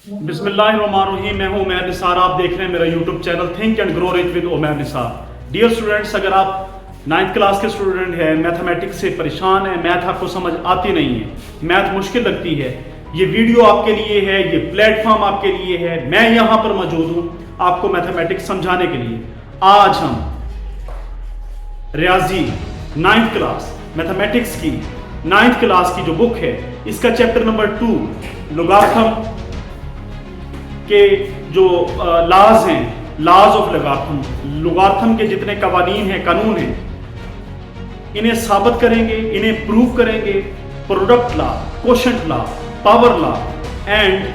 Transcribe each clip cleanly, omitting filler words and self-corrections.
बिस्मिल्लाहिर्रहमानिर्रहीम। मैं हूं उमैर निसार। आप देख रहे हैं मेरा YouTube channel think and grow rich with Umair Nisar. Dear students, अगर आप 9th क्लास के स्टूडेंट हैं, मैथमेटिक्स से परेशान हैं, मैथ आपको समझ आती नहीं है, मैथ मुश्किल लगती है, ये वीडियो आपके लिए है, ये प्लेटफॉर्म आपके लिए है। मैं यहाँ पर मौजूद हूँ आपको मैथमेटिक्स समझाने के लिए। आज हम रियाजी 9th क्लास मैथमेटिक्स की 9th क्लास की जो बुक है, इसका चैप्टर नंबर 2 लोगार्थम के जो लाज हैं, लाज ऑफ लोगार्थम, लोगार्थम के जितने कवानीन हैं, कानून हैं, इन्हें साबित करेंगे, इन्हें प्रूव करेंगे। Product law, quotient law, power law and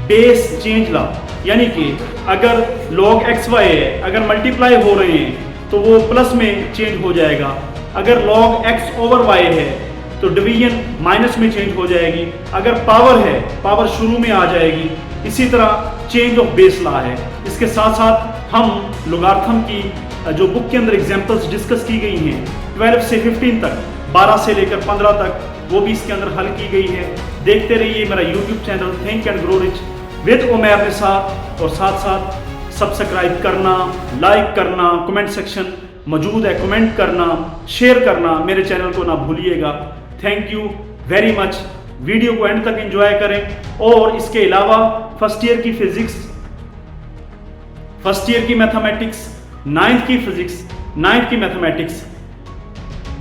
base change law, यानी कि अगर log एक्स वाई है, अगर मल्टीप्लाई हो रहे हैं तो वो प्लस में चेंज हो जाएगा। अगर log एक्स ओवर वाई है तो डिवीजन माइनस में चेंज हो जाएगी। अगर पावर है, पावर शुरू में आ जाएगी। इसी तरह चेंज ऑफ बेस लॉ है। इसके साथ साथ हम लोगार्थम की जो बुक के अंदर एग्जांपल्स डिस्कस की गई हैं 12 से 15 तक, 12 से लेकर 15 तक, वो भी इसके अंदर हल की गई है। देखते रहिए मेरा YouTube channel think and grow rich with Umair Nisar, और साथ साथ सब्सक्राइब करना, लाइक करना, कमेंट सेक्शन मौजूद है, कमेंट करना, शेयर करना, मेरे चैनल को ना भूलिएगा। Thank you very much. Video को एंड तक एंजॉय करें। और इसके अलावा फर्स्ट ईयर की फिजिक्स, फर्स्ट ईयर की मैथमेटिक्स, 9th की फिजिक्स, 9th की मैथमेटिक्स,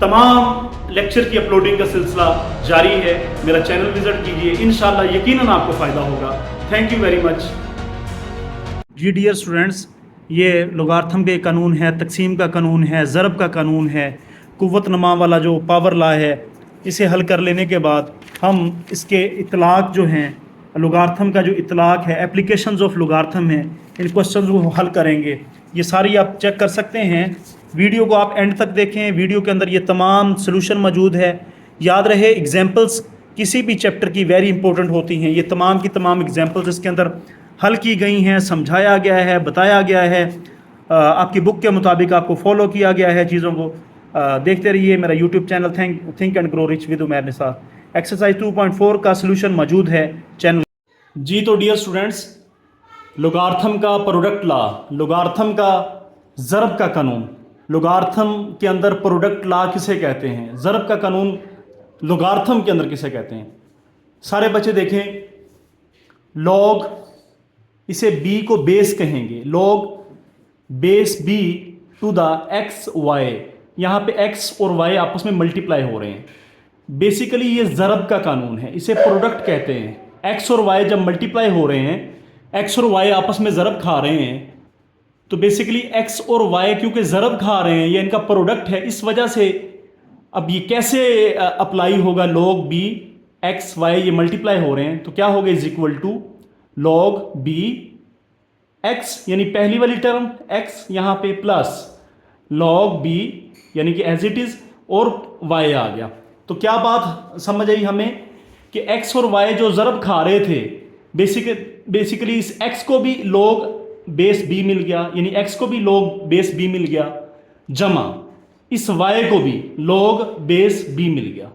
तमाम लेक्चर की अपलोडिंग का सिलसिला जारी है। मेरा चैनल विजिट कीजिए, इंशाल्लाह यकीनन आपको फ़ायदा होगा। Thank you very much. जी डियर स्टूडेंट्स, ये लोगार्थम के कानून है, तकसीम का कानून है, ज़रब का कानून है, कुव्वत नमा वाला जो पावर लॉ है, इसे हल कर लेने के बाद हम इसके इतलाक़ जो हैं, लोगार्थम का जो इतलाक़ है, एप्लीकेशंस ऑफ लोगार्थम है, इन क्वेश्चंस को हल करेंगे। ये सारी आप चेक कर सकते हैं। वीडियो को आप एंड तक देखें, वीडियो के अंदर ये तमाम सॉल्यूशन मौजूद है। याद रहे, एग्जाम्पल्स किसी भी चैप्टर की वेरी इंपॉर्टेंट होती हैं। ये तमाम की तमाम एग्जाम्पल्स इसके अंदर हल की गई हैं, समझाया गया है, बताया गया है, आपकी बुक के मुताबिक आपको फॉलो किया गया है चीज़ों को। देखते रहिए मेरा YouTube channel think and grow rich with Umair Nisar. Exercise 2.4 का सलूशन मौजूद है चैनल। जी तो डियर स्टूडेंट्स, लोगार्थम का प्रोडक्ट लॉ, लोगार्थम का ज़रब का कानून, लोगार्थम के अंदर प्रोडक्ट लॉ किसे कहते हैं, ज़रब का कानून लोगार्थम के अंदर किसे कहते हैं। सारे बच्चे देखें, लॉग, इसे b को बेस कहेंगे, log base b to the X Y. यहाँ पे x और y आपस में मल्टीप्लाई हो रहे हैं। बेसिकली ये ज़रब का कानून है, इसे प्रोडक्ट कहते हैं। x और y जब मल्टीप्लाई हो रहे हैं, x और y आपस में ज़रब खा रहे हैं, तो बेसिकली x और y क्योंकि ज़रब खा रहे हैं, ये इनका प्रोडक्ट है। इस वजह से अब ये कैसे अप्लाई होगा, लॉग b एक्स वाई ये मल्टीप्लाई हो रहे हैं, तो क्या होगा, is equal to log b x, यानी पहली वाली टर्म x यहाँ पे, प्लस लॉग b यानी कि एज इट इज, और y आ गया। तो क्या बात समझ आई हमें कि x और y जो ज़रब खा रहे थे, बेसिकली इस x को भी log बेस b मिल गया, यानी x को भी log बेस b मिल गया, जमा इस y को भी log बेस b मिल गया।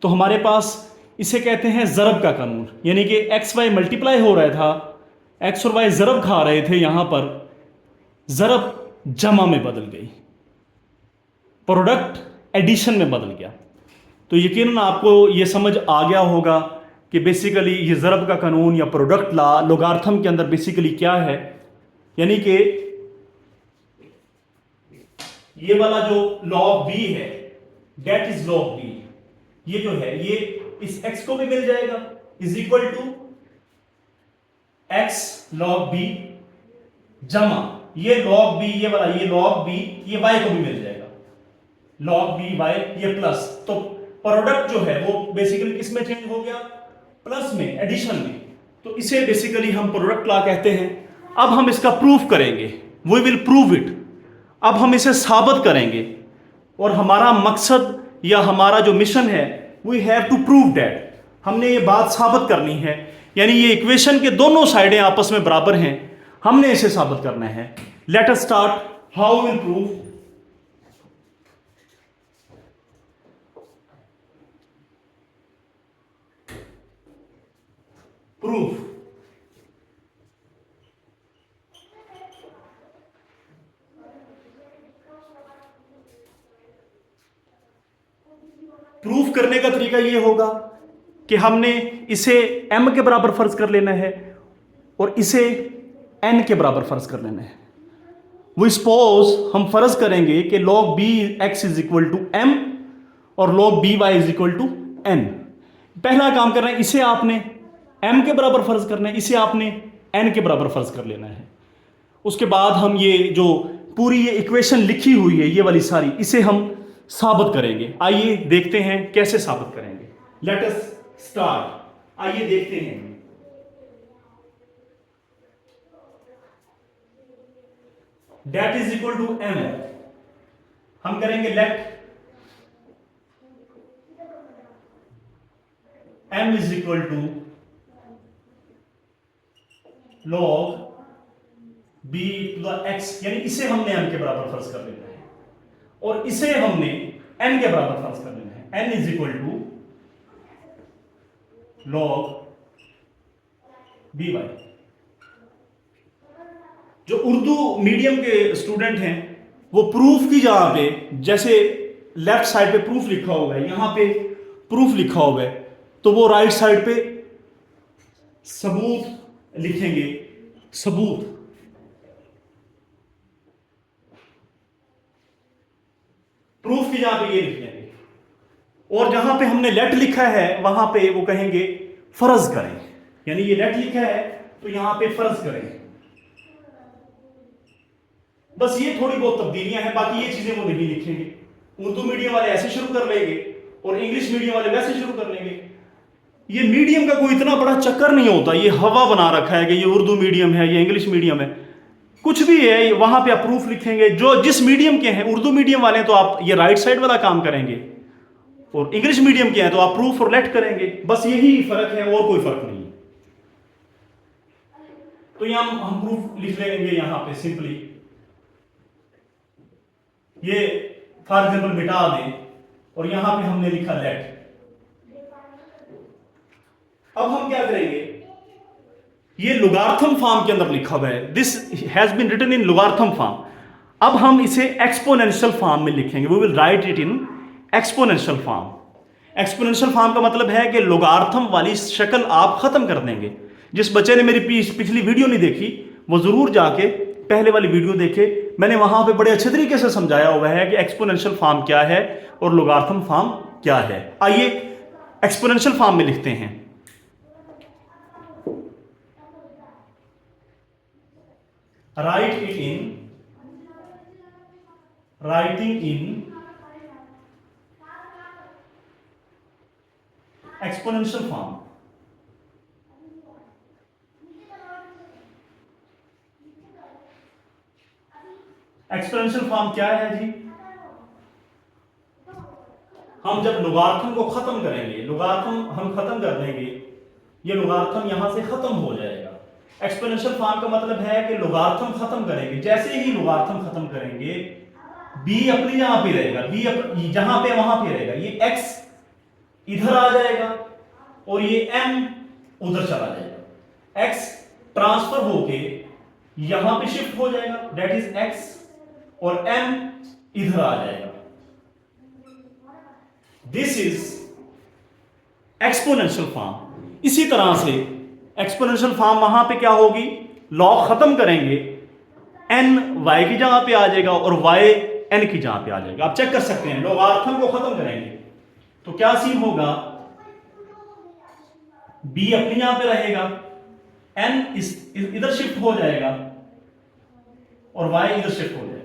तो हमारे पास इसे कहते हैं ज़रब का कानून, यानी कि एक्स वाई मल्टीप्लाई हो रहा था, एक्स और वाई ज़रब खा रहे थे, यहां पर ज़रब जमा में बदल गई, प्रोडक्ट एडिशन में बदल गया। तो यकीनन आपको यह समझ आ गया होगा कि बेसिकली ये ज़रब का कानून या प्रोडक्ट लॉ लोगार्थम के अंदर बेसिकली क्या है। यानी कि ये वाला जो log b है, डेट इज log b, ये जो है ये इस x को भी मिल जाएगा, is equal to x log b जमा ये log b, ये वाला ये log b, ये y को भी मिल जाएगा, log b y, ये प्लस। तो प्रोडक्ट जो है वो बेसिकली किस में चेंज हो गया, प्लस में, एडिशन में। तो इसे बेसिकली हम प्रोडक्ट लॉ कहते हैं। अब हम इसका प्रूफ करेंगे, वी विल प्रूव इट। अब हम इसे साबित करेंगे, और हमारा मकसद या हमारा जो मिशन है, we have to prove that, हमने ये बात साबित करनी है। यानी ये इक्वेशन के दोनों साइडें आपस में बराबर हैं, हमने इसे साबित करना है। Late us start, how will prove. Proof proof करने का तरीका ये होगा कि हमने इसे m के बराबर फर्ज कर लेना है और इसे n के बराबर फर्ज कर लेना है। वो सपोज हम फर्ज करेंगे कि log b x is equal to m और log b y is equal to n। पहला काम करना है, इसे आपने m के बराबर फर्ज करना है, इसे आपने n के बराबर फर्ज कर लेना है। उसके बाद हम ये जो पूरी ये इक्वेशन लिखी हुई है ये वाली सारी, इसे हम साबित करेंगे। आइए देखते हैं कैसे साबित करेंगे। Let us start. आइए देखते हैं। That is equal to m, हम करेंगे let m is equal to log b to the x, यानी इसे हमने m के बराबर फर्ज कर लेना है और इसे हमने n के बराबर फर्ज कर लेना है। n is equal to log by। जो उर्दू मीडियम के स्टूडेंट हैं वो प्रूफ की जगह पे, जैसे लेफ्ट साइड पे प्रूफ लिखा हुआ है, यहां पे प्रूफ लिखा हुआ है, तो वो राइट साइड पे सबूत लिखेंगे। सबूत प्रूफ की जगह पे ये लिख लेंगे और जहां पे हमने लेट लिखा है वहां पे वो कहेंगे फर्ज करें, यानी ये लेट लिखा है तो यहां पे फर्ज करें। बस ये थोड़ी बहुत तब्दीलियां हैं, बाकी ये चीजें वो नहीं लिखेंगे। उर्दू मीडियम वाले ऐसे शुरू कर लेंगे और इंग्लिश मीडियम वाले वैसे शुरू कर लेंगे। ये मीडियम का कोई इतना बड़ा चक्कर नहीं होता, ये हवा बना रखा है कि ये उर्दू मीडियम है, ये इंग्लिश मीडियम है, कुछ भी है वहां पे आप प्रूफ लिखेंगे। जो जिस मीडियम के हैं, उर्दू मीडियम वाले हैं तो आप ये राइट साइड वाला काम करेंगे और इंग्लिश मीडियम के हैं तो आप प्रूफ और लेट करेंगे। बस यही फर्क है और कोई फर्क नहीं है। तो यहां हम प्रूफ लिख लेंगे यहां पे सिंपली, ये फॉर एग्जाम्पल मिटा दें और यहां पे हमने लिखा लेट। अब हम क्या करेंगे, ये लुगार्थम फॉर्म के अंदर लिखा हुआ है, this has been written in logarithm form. अब हम इसे एक्सपोनेंशियल फॉर्म में लिखेंगे, we will write it in exponential form. Exponential form का मतलब है कि लुगार्थम वाली शक्ल आप खत्म कर देंगे। जिस बच्चे ने मेरी पिछली वीडियो नहीं देखी वो जरूर जाके पहले वाली वीडियो देखे, मैंने वहां पे बड़े अच्छे तरीके से समझाया हुआ है कि एक्सपोनेंशियल फॉर्म क्या है और लुगार्थम फॉर्म क्या है। आइए एक्सपोनेंशियल फॉर्म में लिखते हैं। writing in exponential form। Exponential form क्या है जी? हम जब लुगार्थम को खत्म करेंगे, लुगार्थम हम खत्म कर देंगे, ये लुगार्थम यहां से खत्म हो जाएगा। एक्सपोनेंशियल फॉर्म का मतलब है कि लुगार्थम खत्म करेंगे, जैसे ही लुगार्थम खत्म करेंगे b अपनी जगह पे रहेगा, b जहां पे वहां पे रहेगा, ये x इधर आ जाएगा और ये m उधर चला जाएगा। x ट्रांसफर होके यहां पे शिफ्ट हो जाएगा, दैट इज x, और m इधर आ जाएगा। This is exponential form. इसी तरह से एक्सपोनेंशियल फॉर्म वहां पे क्या होगी, लॉग खत्म करेंगे, n y की जगह पे आ जाएगा और y n की जगह पे आ जाएगा। आप चेक कर सकते हैं, लॉगार्थम को खत्म करेंगे तो क्या सीन होगा, b अपनी जगह पे रहेगा, n इधर शिफ्ट हो जाएगा और y इधर शिफ्ट हो जाएगा।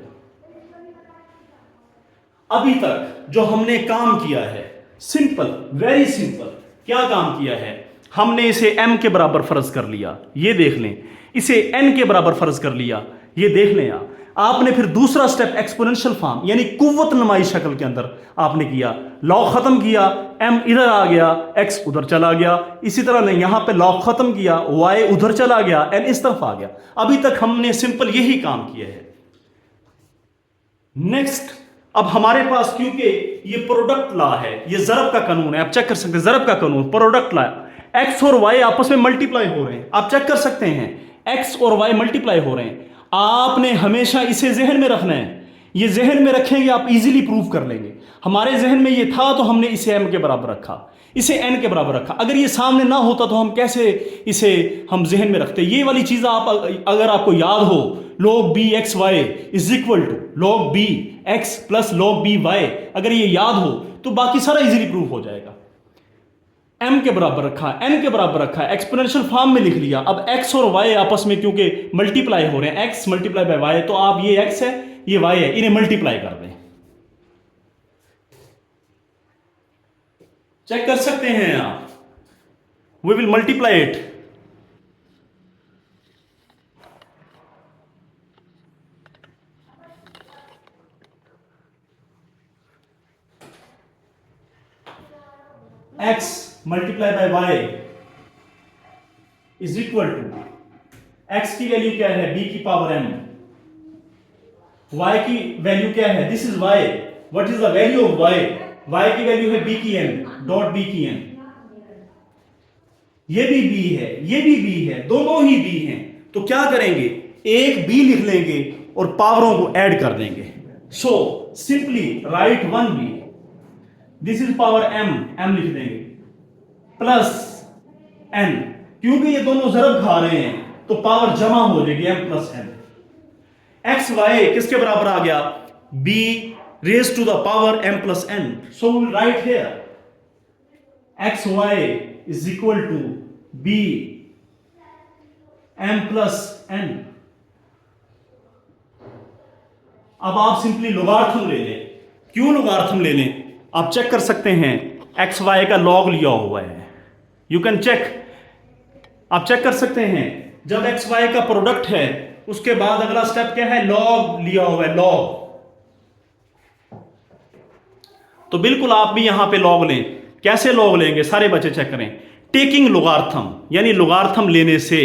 अभी तक जो हमने काम किया है सिंपल, वेरी सिंपल, क्या काम किया है, हमने इसे m के बराबर फर्ज कर लिया, ये देख लें, इसे n के बराबर फर्ज कर लिया, ये देख लें। आपने फिर दूसरा स्टेप एक्सपोनेंशियल फॉर्म यानी कुव्वत नुमाई शक्ल के अंदर आपने किया, लॉग खत्म किया, m इधर आ गया, x उधर चला गया। इसी तरह ने यहां पे लॉग खत्म किया, y उधर चला गया, n इस तरफ आ गया। अभी तक हमने सिंपल यही काम किया है। नेक्स्ट, अब हमारे पास क्योंकि ये प्रोडक्ट लॉ है, ये ज़रब का कानून है, आप चेक कर सकते हैं, ज़रब का कानून, प्रोडक्ट लॉ, x और y आपस में मल्टीप्लाई हो रहे हैं, आप चेक कर सकते हैं, x और y मल्टीप्लाई हो रहे हैं। आपने हमेशा इसे जहन में रखना है, ये जहन में रखेंगे आप इजीली प्रूव कर लेंगे। हमारे जहन में ये था तो हमने इसे m के बराबर रखा, इसे n के बराबर रखा। अगर ये सामने ना होता तो हम कैसे इसे हम जहन में रखते? ये वाली चीज़ आप अगर आपको याद हो, log b x y is equal to log b x plus log b y, अगर ये याद हो तो बाकी सारा इजीली प्रूव हो जाएगा। m के बराबर रखा, n के बराबर रखा, एक्सपोनेंशियल फॉर्म में लिख लिया। अब x और y आपस में क्योंकि मल्टीप्लाई हो रहे हैं, x मल्टीप्लाई बाय y, तो आप ये x है ये y है, इन्हें मल्टीप्लाई कर दें। चेक कर सकते हैं आप, we will multiply it. x multiply by y is equal to, x की वैल्यू क्या है b की पावर m, y की वैल्यू क्या है, this is y, what is the value of y, y की वैल्यू है b की n डॉट b की n, ये भी b है ये भी b है, दोनों ही b हैं। तो क्या करेंगे, एक b लिख लेंगे और पावरों को ऐड कर देंगे। So simply write 1b, this is power m लिख देंगे, प्लस n, क्योंकि ये दोनों जरब खा रहे हैं तो पावर जमा हो जाएगी m plus n। X Y किसके बराबर आ गया, b raised to the power m plus n, so we will write here x y is equal to b m plus n। अब आप सिंपली लोगार्थम ले लें। क्यों लोगार्थम ले लें, आप चेक कर सकते हैं, एक्स वाई का लॉग लिया हुआ है, यू कैन चेक, आप चेक कर सकते हैं। जब एक्स वाई का प्रोडक्ट है उसके बाद अगला स्टेप क्या है, लॉग लिया हुआ है, लॉग। तो बिल्कुल आप भी यहां पे लॉग लें। कैसे लॉग लेंगे, सारे बच्चे चेक करें। टेकिंग लोगार्थम, यानी लोगार्थम लेने से,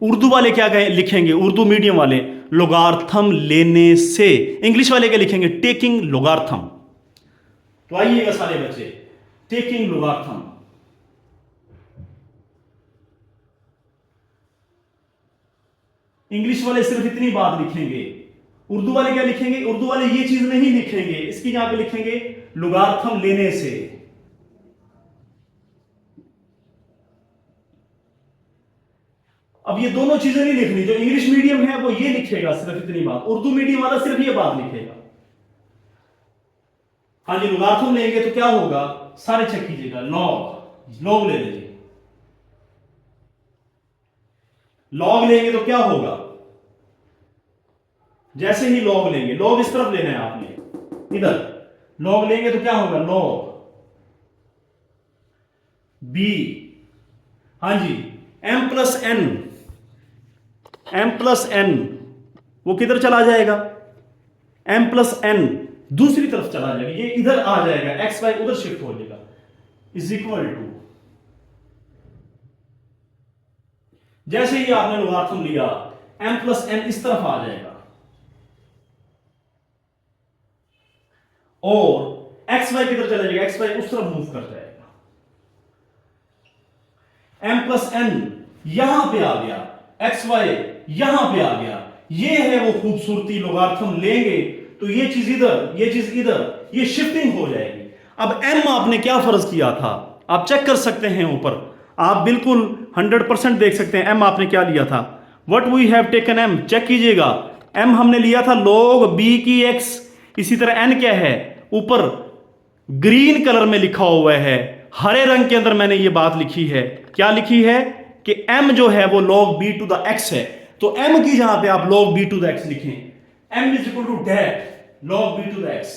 उर्दू वाले क्या लिखेंगे, उर्दू मीडियम वाले लोगार्थम लेने से, इंग्लिश वाले क्या लिखेंगे, टेकिंग लोगार्थम। तो आइएगा सारे बच्चे, टेकिंग लोगार्थम। इंग्लिश वाले सिर्फ इतनी बात लिखेंगे, उर्दू वाले क्या लिखेंगे, उर्दू वाले ये चीज नहीं लिखेंगे, इसकी यहां पे लिखेंगे लोगार्थम लेने से। अब ये दोनों चीजें नहीं लिखनी, जो इंग्लिश मीडियम है वो ये लिखेगा सिर्फ इतनी बात, उर्दू मीडियम वाला सिर्फ ये बात लिखेगा। हाँ जी, लोगार्थम लेंगे तो क्या होगा, सारे चेक कीजिएगा, लॉग, लॉग ले लीजिए। लॉग लेंगे तो क्या होगा, जैसे ही लॉग लेंगे, लॉग इस तरफ लेना है आपने, इधर लॉग लेंगे तो क्या होगा, लॉग b, हाँ जी, m plus n, m plus n वो किधर चला जाएगा, m प्लस n दूसरी तरफ चला जाएगा, ये इधर आ जाएगा, x y उधर शिफ्ट हो जाएगा, इज इक्वल टू, जैसे ही आपने लोगार्थम लिया m प्लस n इस तरफ आ जाएगा और एक्स वाई किधर चला जाएगा, एक्स वाई उस तरफ मूव कर जाएगा। m प्लस n यहां पे आ गया, एक्स वाई यहां पे आ गया, ये है वो खूबसूरती। लोगार्थम लेंगे तो ये चीज इधर, ये चीज इधर, ये शिफ्टिंग हो जाएगी। अब m आपने क्या फर्ज किया था, आप चेक कर सकते हैं ऊपर, आप बिल्कुल 100% देख सकते हैं m आपने क्या लिया था, what we have taken m, check कीजिएगा, m हमने लिया था log b की x, इसी तरह n क्या है, ऊपर ग्रीन कलर में लिखा हुआ है, हरे रंग के अंदर मैंने ये बात लिखी है, क्या लिखी है कि m जो है वो log b to the x है। तो m की जहां पे आप log b to the x लिखें, m is equal to that log b to the x,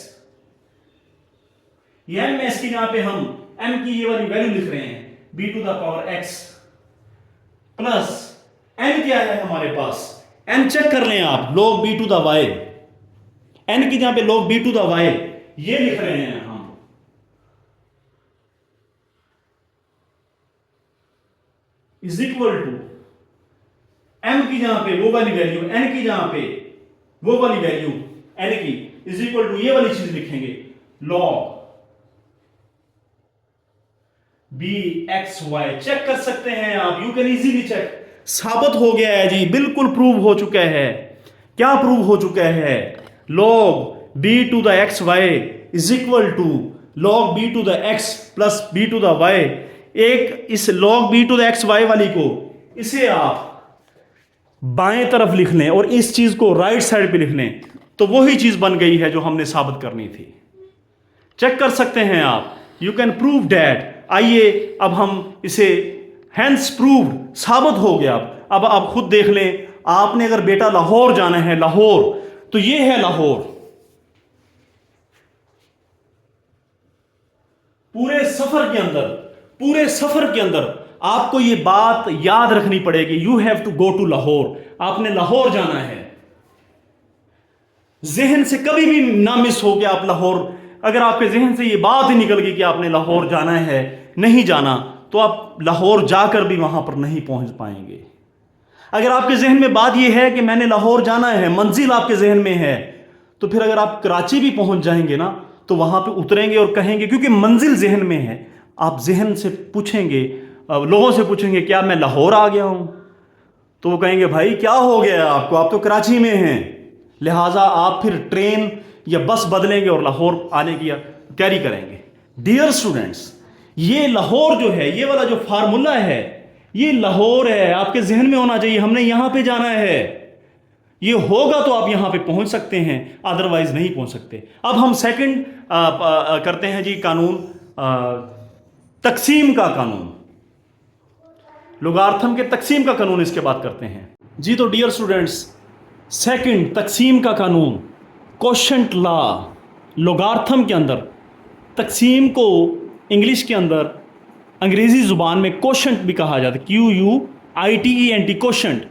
ये m इसकी जहां पे हम m की ये वाली वैल्यू लिख रहे हैं b to the power x plus n क्या है हमारे पास, n चेक कर लें आप, log b to the y, n की जहां पे log b to the y ये लिख रहे हैं हम, इज इक्वल टू m की जहां पे वो वाली वैल्यू, n की जहां पे वो वाली वैल्यू n की, इज इक्वल टू ये वाली चीज लिखेंगे log bxy। चेक कर सकते हैं आप, यू कैन इजीली चेक, साबित हो गया है जी, बिल्कुल प्रूव हो चुका है। क्या प्रूव हो चुका है, log b to the xy is equal to log b to the x plus b to the y। एक इस log b to the x y वाली को इसे आप बाएं तरफ लिख लें और इस चीज को राइट साइड पे लिख लें, तो वही चीज बन गई है जो हमने साबित करनी थी। चेक कर सकते हैं आप, यू कैन प्रूव डैट। आइए अब हम इसे हैंस प्रूव्ड, साबित हो गया। अब आप खुद देख लें, आपने अगर बेटा लाहौर जाना है, लाहौर, तो ये है लाहौर। पूरे सफर के अंदर आपको ये बात याद रखनी पड़ेगी, you have to go to Lahore, आपने लाहौर जाना है। जहन से कभी भी ना मिस हो गया आप लाहौर, अगर आपके जहन से ये बात ही निकल गई कि आपने लाहौर जाना है, नहीं जाना, तो आप लाहौर जाकर भी वहां पर नहीं पहुंच पाएंगे। अगर आपके जहन में बात यह है कि मैंने लाहौर जाना है, मंजिल आपके जहन में है, तो फिर अगर आप कराची भी पहुंच जाएंगे ना, तो वहां पे उतरेंगे और कहेंगे, क्योंकि मंजिल जहन में है, आप जहन से पूछेंगे, लोगों से पूछेंगे क्या मैं लाहौर आ गया हूं, तो वो कहेंगे भाई क्या हो गया आपको, आप तो कराची में हैं। लिहाजा आप फिर ट्रेन या बस बदलेंगे और लाहौर आने की तैयारी करेंगे। डियर स्टूडेंट्स, ये लाहौर जो है, ये वाला जो फार्मूला है, ये लाहौर है, आपके जहन में होना चाहिए, हमने यहां पे जाना है। ये होगा तो आप यहां पे पहुंच सकते हैं, अदरवाइज नहीं पहुंच सकते। अब हम सेकंड करते हैं जी कानून, तकसीम का कानून, लोगार्थम के तकसीम का कानून, इसके बाद करते हैं जी। तो डियर स्टूडेंट्स, सेकंड तकसीम का कानून, कोशेंट लॉ। लोगार्थम के अंदर तकसीम को इंग्लिश के अंदर, अंग्रेजी जुबान में कोशेंट भी कहा जाता है, QUITENT, कोशेंट।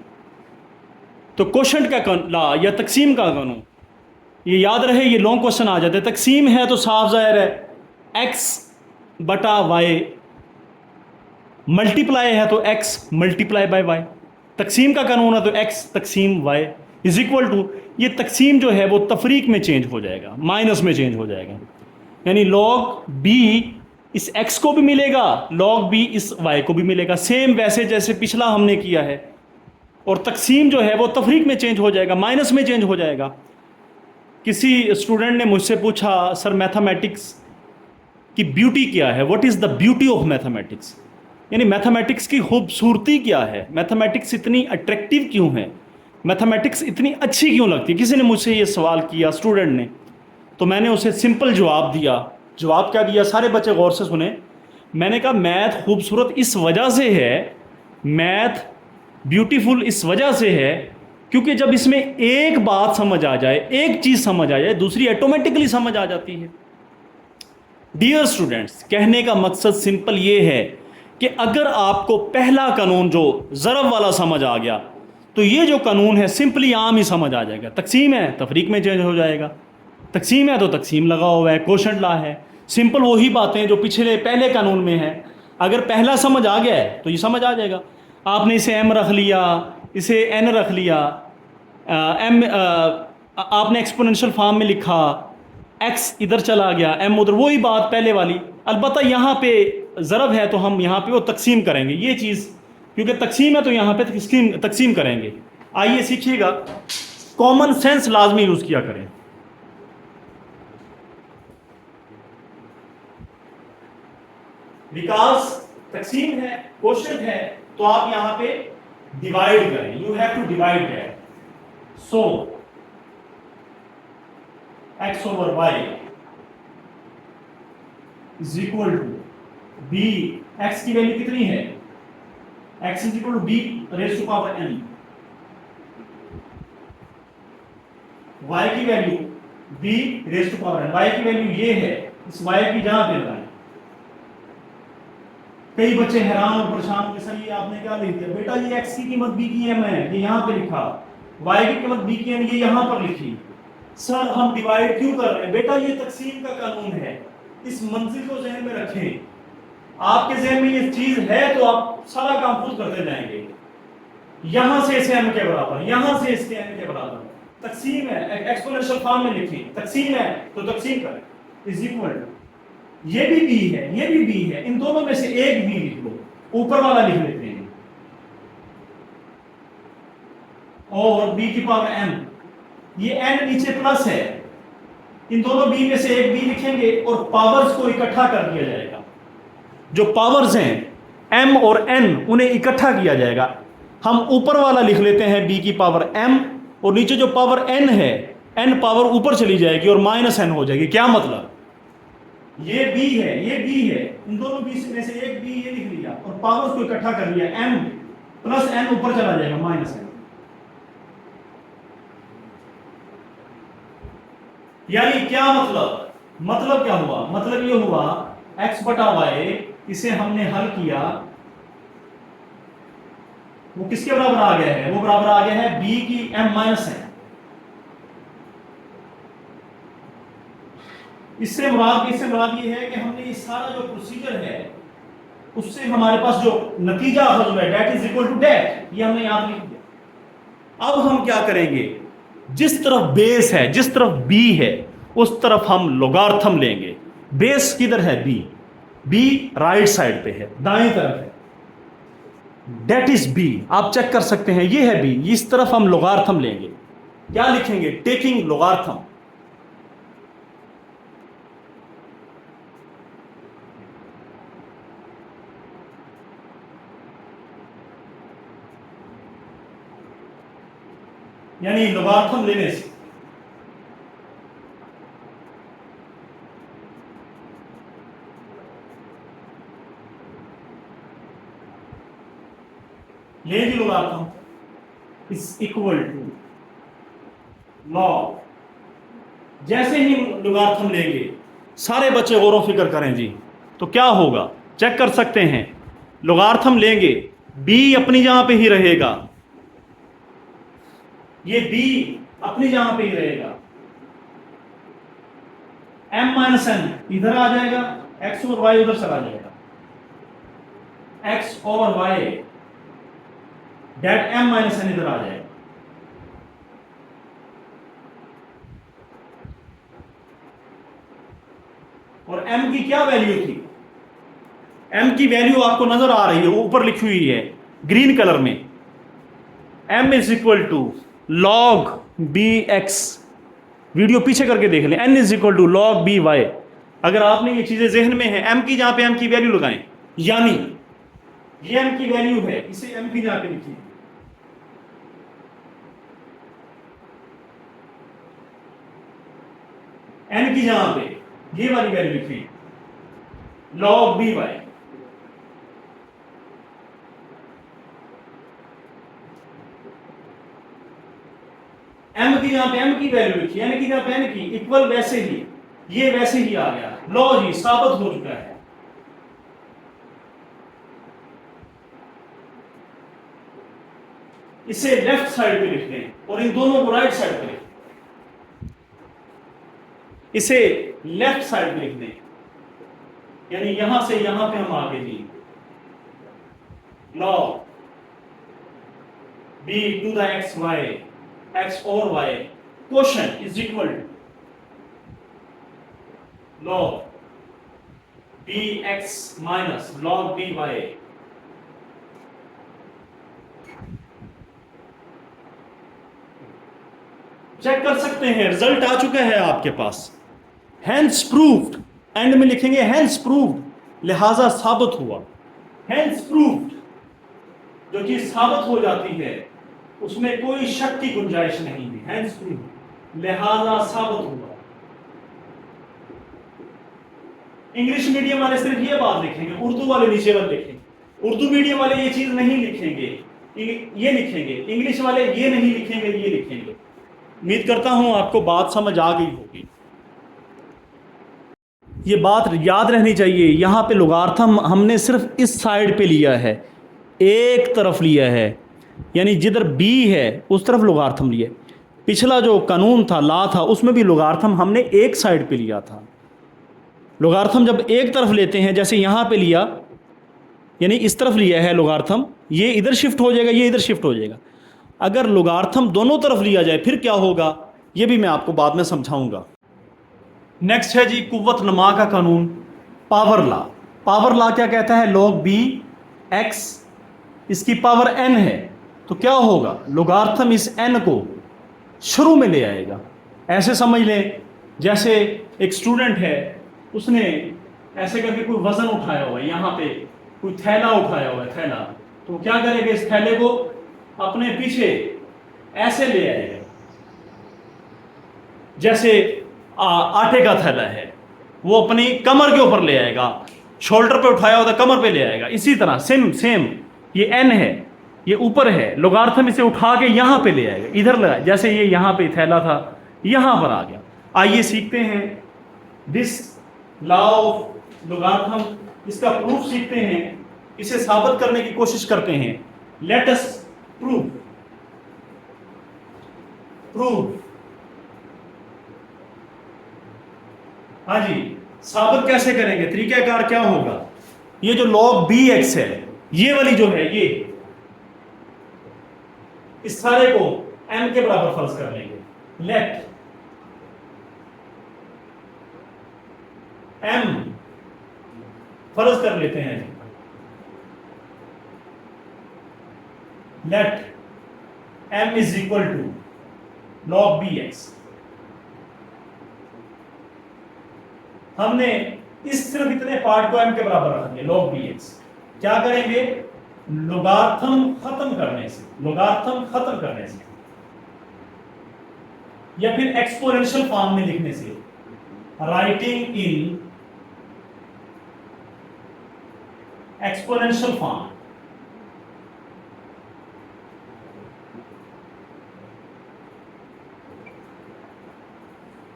तो कोशेंट का लॉ या तकसीम का कानून, ये याद रहे, ये लॉन्ग क्वेश्चन आ जाते हैं। तकसीम है तो साफ जाहिर है x बटा y, मल्टीप्लाई है तो x मल्टीप्लाई बाय y। तकसीम का कानून है तो x तकसीम y इज इक्वल टू, ये तकसीम जो है वो तफरीक में चेंज हो जाएगा, माइनस में चेंज हो जाएगा, यानी log b इस x को भी मिलेगा, log b इस y को भी मिलेगा, सेम वैसे जैसे पिछला हमने किया है। और तकसीम जो है वो तफरीक में चेंज हो जाएगा, माइनस में चेंज हो जाएगा। किसी स्टूडेंट ने मुझसे पूछा, सर मैथमेटिक्स की ब्यूटी क्या है, what is the beauty of mathematics, यानी मैथमेटिक्स की खूबसूरती क्या है, मैथमेटिक्स इतनी अट्रैक्टिव क्यों है, मैथमेटिक्स इतनी अच्छी क्यों लगती है। किसी ने मुझसे ये सवाल किया, स्टूडेंट ने, तो मैंने उसे सिंपल जवाब दिया। जवाब क्या दिया, सारे बच्चे गौर से सुने। मैंने कहा मैथ खूबसूरत इस वजह से है, मैथ ब्यूटीफुल इस वजह से है, क्योंकि जब इसमें एक बात समझ आ जाए, एक चीज़ समझ आ जाए, दूसरी ऑटोमेटिकली समझ आ जाती है। डियर स्टूडेंट्स, कहने का मकसद सिंपल ये है कि अगर आपको पहला कानून जो ज़रब वाला समझ आ गया, तो ये जो कानून है सिंपली आम ही समझ आ जाएगा। तकसीम है, तफरीक में चेंज हो जाएगा, तकसीम है तो तकसीम लगा हुआ है, कोशेंट लॉ है, सिंपल वही बातें जो पहले कानून में है। अगर पहला समझ आ गया है तो ये समझ आ जाएगा। आपने इसे m रख लिया, इसे n रख लिया, आपने एक्सपोनेंशियल फॉर्म में लिखा, x इधर चला गया, m उधर, वही बात पहले वाली। अलबत्ता यहाँ पे ज़रब है तो हम यहाँ पे वो तकसीम करेंगे, ये चीज़ क्योंकि तकसीम है तो यहाँ पे तकसीम करेंगे। आइए सीखिएगा, कॉमन सेंस लाजमी यूज़ किया करें। बिकॉज तकसीम है, क्वेश्चन है, तो आप यहां पे डिवाइड करें, you have to divide that. So x over y is equal to b, x की वैल्यू कितनी है, x is equal to b raise to power n, y की value b raise to power n, y की value ये है, इस y की जहां पे लगाएं। कई बच्चे हैरान और परेशान होंगे, सर ये आपने क्या लिख दिया, बेटा ये x की कीमत b की m है, ये यहाँ पे लिखा, y की कीमत b की n ये यहाँ पर लिखी, सर हम डिवाइड क्यों कर रहे हैं। बेटा ये तकसीम का कानून है, इस मंजिल को जहन में रखें। आपके जहन में ये चीज है तो आप सारा काम खुद करते जाएंगे। यहां से इसे m के बराबर, यहां से इसके n के बराबर, तकसीम है, एक्सपोनेंशियल फॉर्म में लिखी, तकसीम है तो तकसीम करें, इज इक्वल टू, ये भी b है, ये भी b है, इन दोनों में से एक b लिख लो, ऊपर वाला लिख लेते हैं, और b की पावर m, ये n नीचे प्लस है, इन दोनों b में से एक b लिखेंगे और पावर्स को इकट्ठा कर दिया जाएगा। जो पावर्स हैं m और n उन्हें इकट्ठा किया जाएगा। हम ऊपर वाला लिख लेते हैं b की पावर m और नीचे जो पावर n है n पावर ऊपर चली जाएगी और माइनस n हो जाएगी। क्या मतलब, ये b है, ये b है, इन दोनों b में से एक b ये लिख लिया और पावर्स को इकट्ठा कर लिया, m प्लस n ऊपर चला जाएगा माइनस n। यानी क्या मतलब क्या हुआ, मतलब ये हुआ x बटा y, इसे हमने हल किया, वो किसके बराबर आ गया है, वो बराबर आ गया है b की m माइनस n। इससे मुराद ये है कि हमने ये सारा जो प्रोसीजर है उससे हमारे पास जो नतीजा जो है that is equal to that, ये हमने याद लिख दिया। अब हम क्या करेंगे, जिस तरफ बेस है, जिस तरफ b है उस तरफ हम लोगार्थम लेंगे। बेस किधर है, b राइट साइड पे है, दाएं तरफ है, डेट इज b, आप चेक कर सकते हैं ये है b, इस तरफ हम लोगार्थम लेंगे। क्या लिखेंगे, टेकिंग लोगार्थम। यानी लोगार्थम लेने से लेंगे लोगार्थम इज इक्वल टू लॉग। जैसे ही लोगार्थम लेंगे, सारे बच्चे गौर फिक्र करें जी, तो क्या होगा चेक कर सकते हैं। लोगार्थम लेंगे, b अपनी जगह पे ही रहेगा, ये b अपनी जगह पे ही रहेगा, m माइनस n इधर आ जाएगा, x और y उधर चला जाएगा, x और y डेट m माइनस n इधर आ जाएगा। और m की क्या वैल्यू थी, m की वैल्यू आपको नजर आ रही है, ऊपर लिखी हुई है ग्रीन कलर में, m is equal to log bx। Video पीछे करके देख लें, n is equal to log by। अगर आपने ये चीजें जहन में है, m की जहां पे m की वैल्यू लगाएं, यानी ये m की वैल्यू है, इसे m की जहां पे लिखिए, n की जहां पे ये वाली वैल्यू लिखिए, लॉग by। m की जहां पे m की वैल्यू लिखी, n की जहां पे n की, इक्वल वैसे ही ये वैसे ही आ गया, लो जी साबित हो चुका है। इसे लेफ्ट साइड पे लिखते हैं और इन दोनों को राइट साइड पे लिखते हैं, इसे लेफ्ट साइड पे लिख दें, यानी यहां से यहां पे हम आगे जी, log b to the x y, x और y quotient is equal to log bx minus log by। Check कर सकते हैं, रिजल्ट आ चुका है आपके पास, हैंस प्रूव्ड, एंड में लिखेंगे हैंस प्रूव्ड, लिहाजा साबित हुआ। हैंस प्रूव्ड, जो चीज साबित हो जाती है उसमें कोई शक की गुंजाइश नहीं है, हैंस प्रूव्ड लिहाजा साबित हुआ। इंग्लिश मीडियम वाले सिर्फ ये बात लिखेंगे, उर्दू वाले नीचे वाले लिखेंगे, उर्दू मीडियम वाले ये चीज नहीं लिखेंगे, ये लिखेंगे, इंग्लिश वाले ये नहीं लिखेंगे, ये लिखेंगे। उम्मीद करता हूं आपको बात समझ आ गई होगी। ये बात याद रहनी चाहिए, यहां पे लोगार्थम हमने सिर्फ इस साइड पे लिया है, एक तरफ लिया है, यानी जिधर b है उस तरफ लोगार्थम लिया। पिछला जो कानून था, ला था, उसमें भी लोगार्थम हमने एक साइड पे लिया था। लोगार्थम जब एक तरफ लेते हैं, जैसे यहाँ पे लिया, यानी इस तरफ लिया है लोगार्थम, ये इधर शिफ्ट हो जाएगा, ये इधर शिफ्ट हो जाएगा। अगर लोगार्थम दोनों तरफ लिया जाए फिर क्या होगा, ये भी मैं आपको बाद में समझाऊंगा। नेक्स्ट है जी कुव्वत नमा का कानून, पावर लॉ। पावर लॉ क्या कहता है, log b x, इसकी पावर n है, तो क्या होगा, लोगार्थम इस n को शुरू में ले आएगा। ऐसे समझ लें जैसे एक स्टूडेंट है, उसने ऐसे करके कोई वजन उठाया हुआ है, यहाँ पे कोई थैला उठाया हुआ है, थैला, तो क्या करेगा, इस थैले को अपने पीछे ऐसे ले आएगा, जैसे आटे का थैला है, वो अपनी कमर के ऊपर ले आएगा, शोल्डर पे उठाया होता कमर पे ले आएगा। इसी तरह सेम सेम ये n है, ये ऊपर है, लोगार्थम इसे उठा के यहां पे ले आएगा, इधर लगा, जैसे ये यहां पे थैला था, यहां पर आ गया। आइए सीखते हैं दिस लॉ ऑफ लोगार्थम, इसका प्रूफ सीखते हैं, इसे साबित करने की कोशिश करते हैं। लेट अस प्रूव हाँ जी, साबित कैसे करेंगे, तरीकाकार क्या होगा। ये जो log bx है, ये वाली जो है, ये इस सारे को m के बराबर फर्ज कर लेंगे। लेट m फर्ज कर लेते हैं, let m is equal to log bx। हमने इस सिर्फ इतने पार्ट को m के बराबर रखेंगे, log bx। क्या करेंगे, लोगार्थम खत्म करने से, लोगार्थम खत्म करने से या फिर एक्सपोनेंशियल फॉर्म में लिखने से, राइटिंग इन एक्सपोनेंशियल फॉर्म,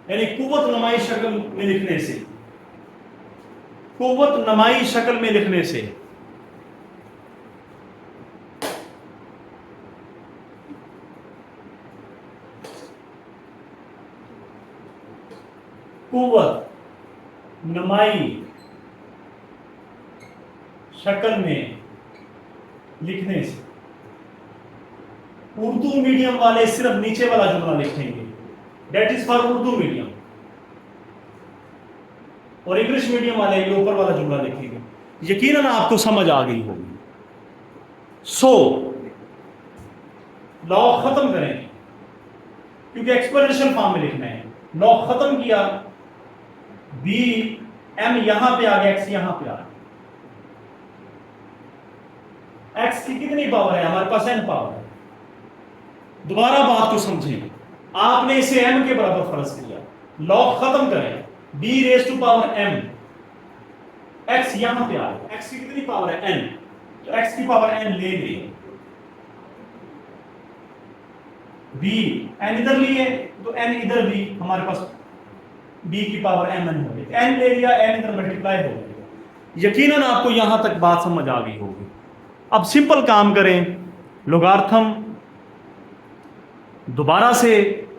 यानी कुव्वत नमाई शक्ल में लिखने से, कुव्वत नमाई शक्ल में लिखने से कुव्वत नमाई शक्ल में लिखने से, उर्दू मीडियम वाले सिर्फ नीचे वाला जुमला लिखेंगे, that is for Urdu medium, और इंग्लिश मीडियम वाले ये ऊपर वाला जुमला लिखेंगे। यकीनन आपको समझ आ गई होगी। सो लॉ खत्म करेंगे, क्योंकि एक्सपोनेंशियल फॉर्म में लिखना है। लॉ खत्म किया, बी एम यहां पे आ गया, एक्स यहां पे आ गया। एक्स की कितनी पावर है, हमारे पास एन पावर है। दोबारा बात को समझें, आपने इसे m के बराबर फर्ज किया, लॉग खत्म करें, b raise to power m, x यहां पे आ गया, x की कितनी पावर है n, तो x की पावर n ले लें, b n इधर लिए तो n इधर भी हमारे पास b की पावर m n हो गई, n ले लिया, n इधर मल्टीप्लाई हो गया। यकीनन आपको यहां तक बात समझ आ गई होगी। अब सिंपल काम करें, लोगार्थम दोबारा से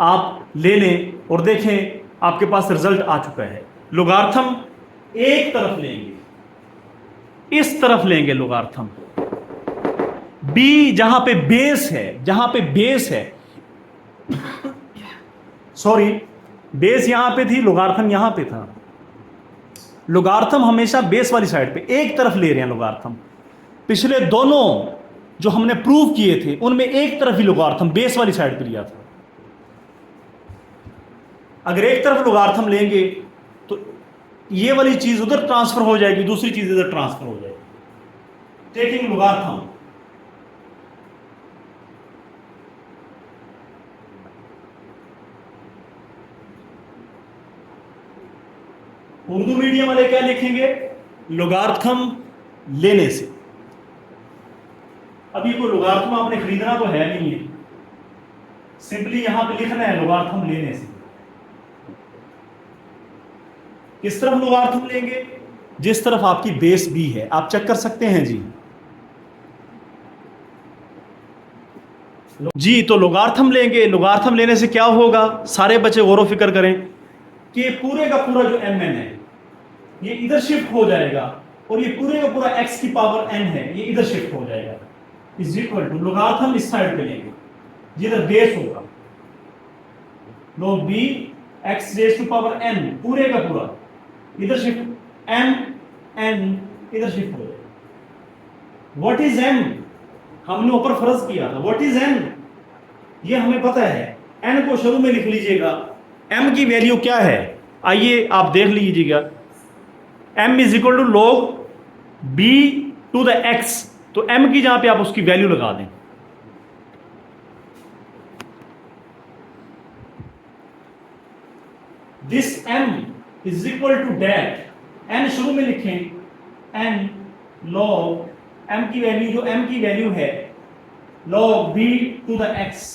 आप ले लें और देखें आपके पास रिजल्ट आ चुका है। लोगार्थम एक तरफ लेंगे, इस तरफ लेंगे लोगार्थम, b जहां पे बेस है, जहां पे बेस है, सॉरी बेस यहां पे थी, लोगार्थम यहां पे था। लोगार्थम हमेशा बेस वाली साइड पे एक तरफ ले रहे हैं लोगार्थम। पिछले दोनों जो हमने प्रूव किए थे उनमें एक तरफ ही लोगार्थम बेस वाली साइड पे लिया था। अगर एक तरफ लोगार्थम लेंगे तो ये वाली चीज उधर ट्रांसफर हो जाएगी, दूसरी चीज इधर ट्रांसफर हो जाएगी। टेकिंग लोगार्थम, उर्दू मीडियम वाले क्या लिखेंगे, लोगार्थम लेने से। अभी कोई लोगार्थम आपने खरीदना तो है नहीं है, सिंपली यहां पे लिखना है लोगार्थम लेने से। किस तरफ लोगार्थम लेंगे, जिस तरफ आपकी बेस बी है। आप चेक कर सकते हैं जी। जी तो लोगार्थम लेंगे, लोगार्थम लेने से क्या होगा, सारे बच्चे गौर फिक्र करें कि पूरे का पूरा जो एम एन है ये इधर शिफ्ट हो जाएगा, और ये पूरे का पूरा एक्स की पावर एन है ये इधर शिफ्ट हो जाएगा, इज इक्वल टू लोगार्थम इस साइड पे लेंगे जिधर बेस होगा, log b x raise to power n पूरे का पूरा इधर शिफ्ट, m n इधर शिफ्ट हो जाएगा। व्हाट इज m, हमने ऊपर फर्ज किया था, व्हाट इज n ये हमें पता है। n को शुरू में लिख लीजिएगा, m की वैल्यू क्या है, आइए आप देख लीजिएगा। m is equal to log b to the x, तो m की जहां पे आप उसकी वैल्यू लगा दें। This m is equal to that, n शुरू में लिखें, n log m की वैल्यू, जो m की वैल्यू है log b to the x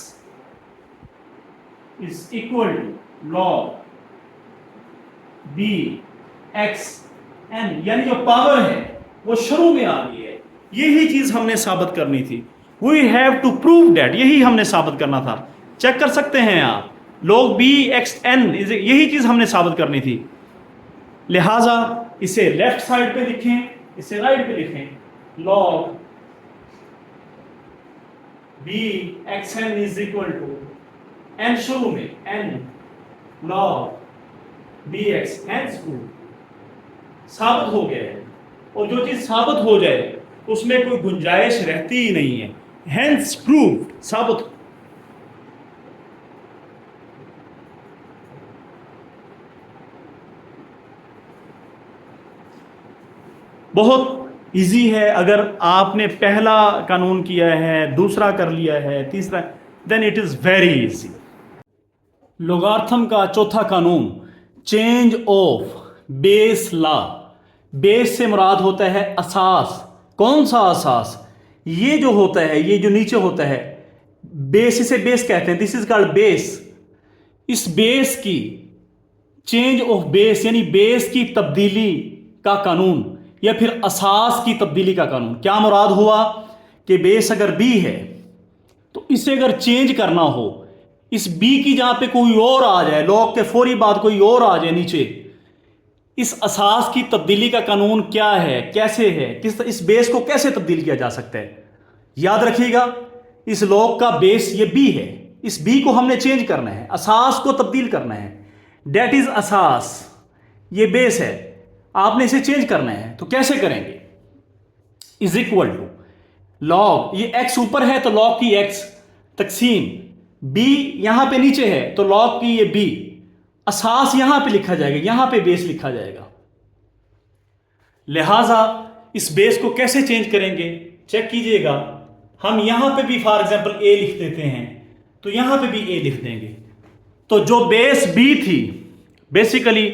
is equal to log b x n, यानी जो पावर है वो शुरू में आ गई है। यही चीज हमने साबित करनी थी। We have to prove that, यही हमने साबित करना था। चेक कर सकते हैं आप, log b x n, यही चीज हमने साबित करनी थी। लिहाजा इसे लेफ्ट साइड पे लिखें, इसे राइट पे लिखें। log b x n is equal to n शुरू में n log b x n साबित हो गया है। और जो चीज साबित हो जाए उसमें कोई गुंजाइश रहती ही नहीं है। हेंस प्रूव्ड, साबित। बहुत इजी है। अगर आपने पहला कानून किया है, दूसरा कर लिया है, तीसरा, then it is very easy. Logarithm का चौथा कानून, change of base law. Base से मुराद होता है असास। कौन सा असास? ये जो होता है, ये जो नीचे होता है, बेस, इसे बेस कहते हैं। This is called base. इस बेस की, चेंज ऑफ बेस यानी बेस की तब्दीली का कानून, या फिर असास की तब्दीली का कानून। क्या मुराद हुआ कि बेस अगर बी है तो इसे अगर चेंज करना हो, इस बी की जहां पे कोई और आ जाए, लॉग के फौरी बाद कोई और आ जाए नीचे, इस असास की तब्दीली का कानून क्या है, कैसे है, इस बेस को कैसे तब्दील किया जा सकता है? याद रखिएगा, इस लॉग का बेस ये बी है, इस बी को हमने चेंज करना है, असास को तब्दील करना है। डेट इज असास, ये बेस है, आपने इसे चेंज करना है। तो कैसे करेंगे? इज इक्वल टू लॉग, ये x ऊपर है तो लॉग की x तकसीम b यहां पे नीचे है तो लॉग की ये b, असास यहां पे लिखा जाएगा, यहां पे बेस लिखा जाएगा। लिहाजा इस बेस को कैसे चेंज करेंगे? चेक कीजिएगा, हम यहां पे भी फॉर एग्जांपल a लिख देते हैं तो यहां पे भी a लिख देंगे। तो जो बेस b थी, बेसिकली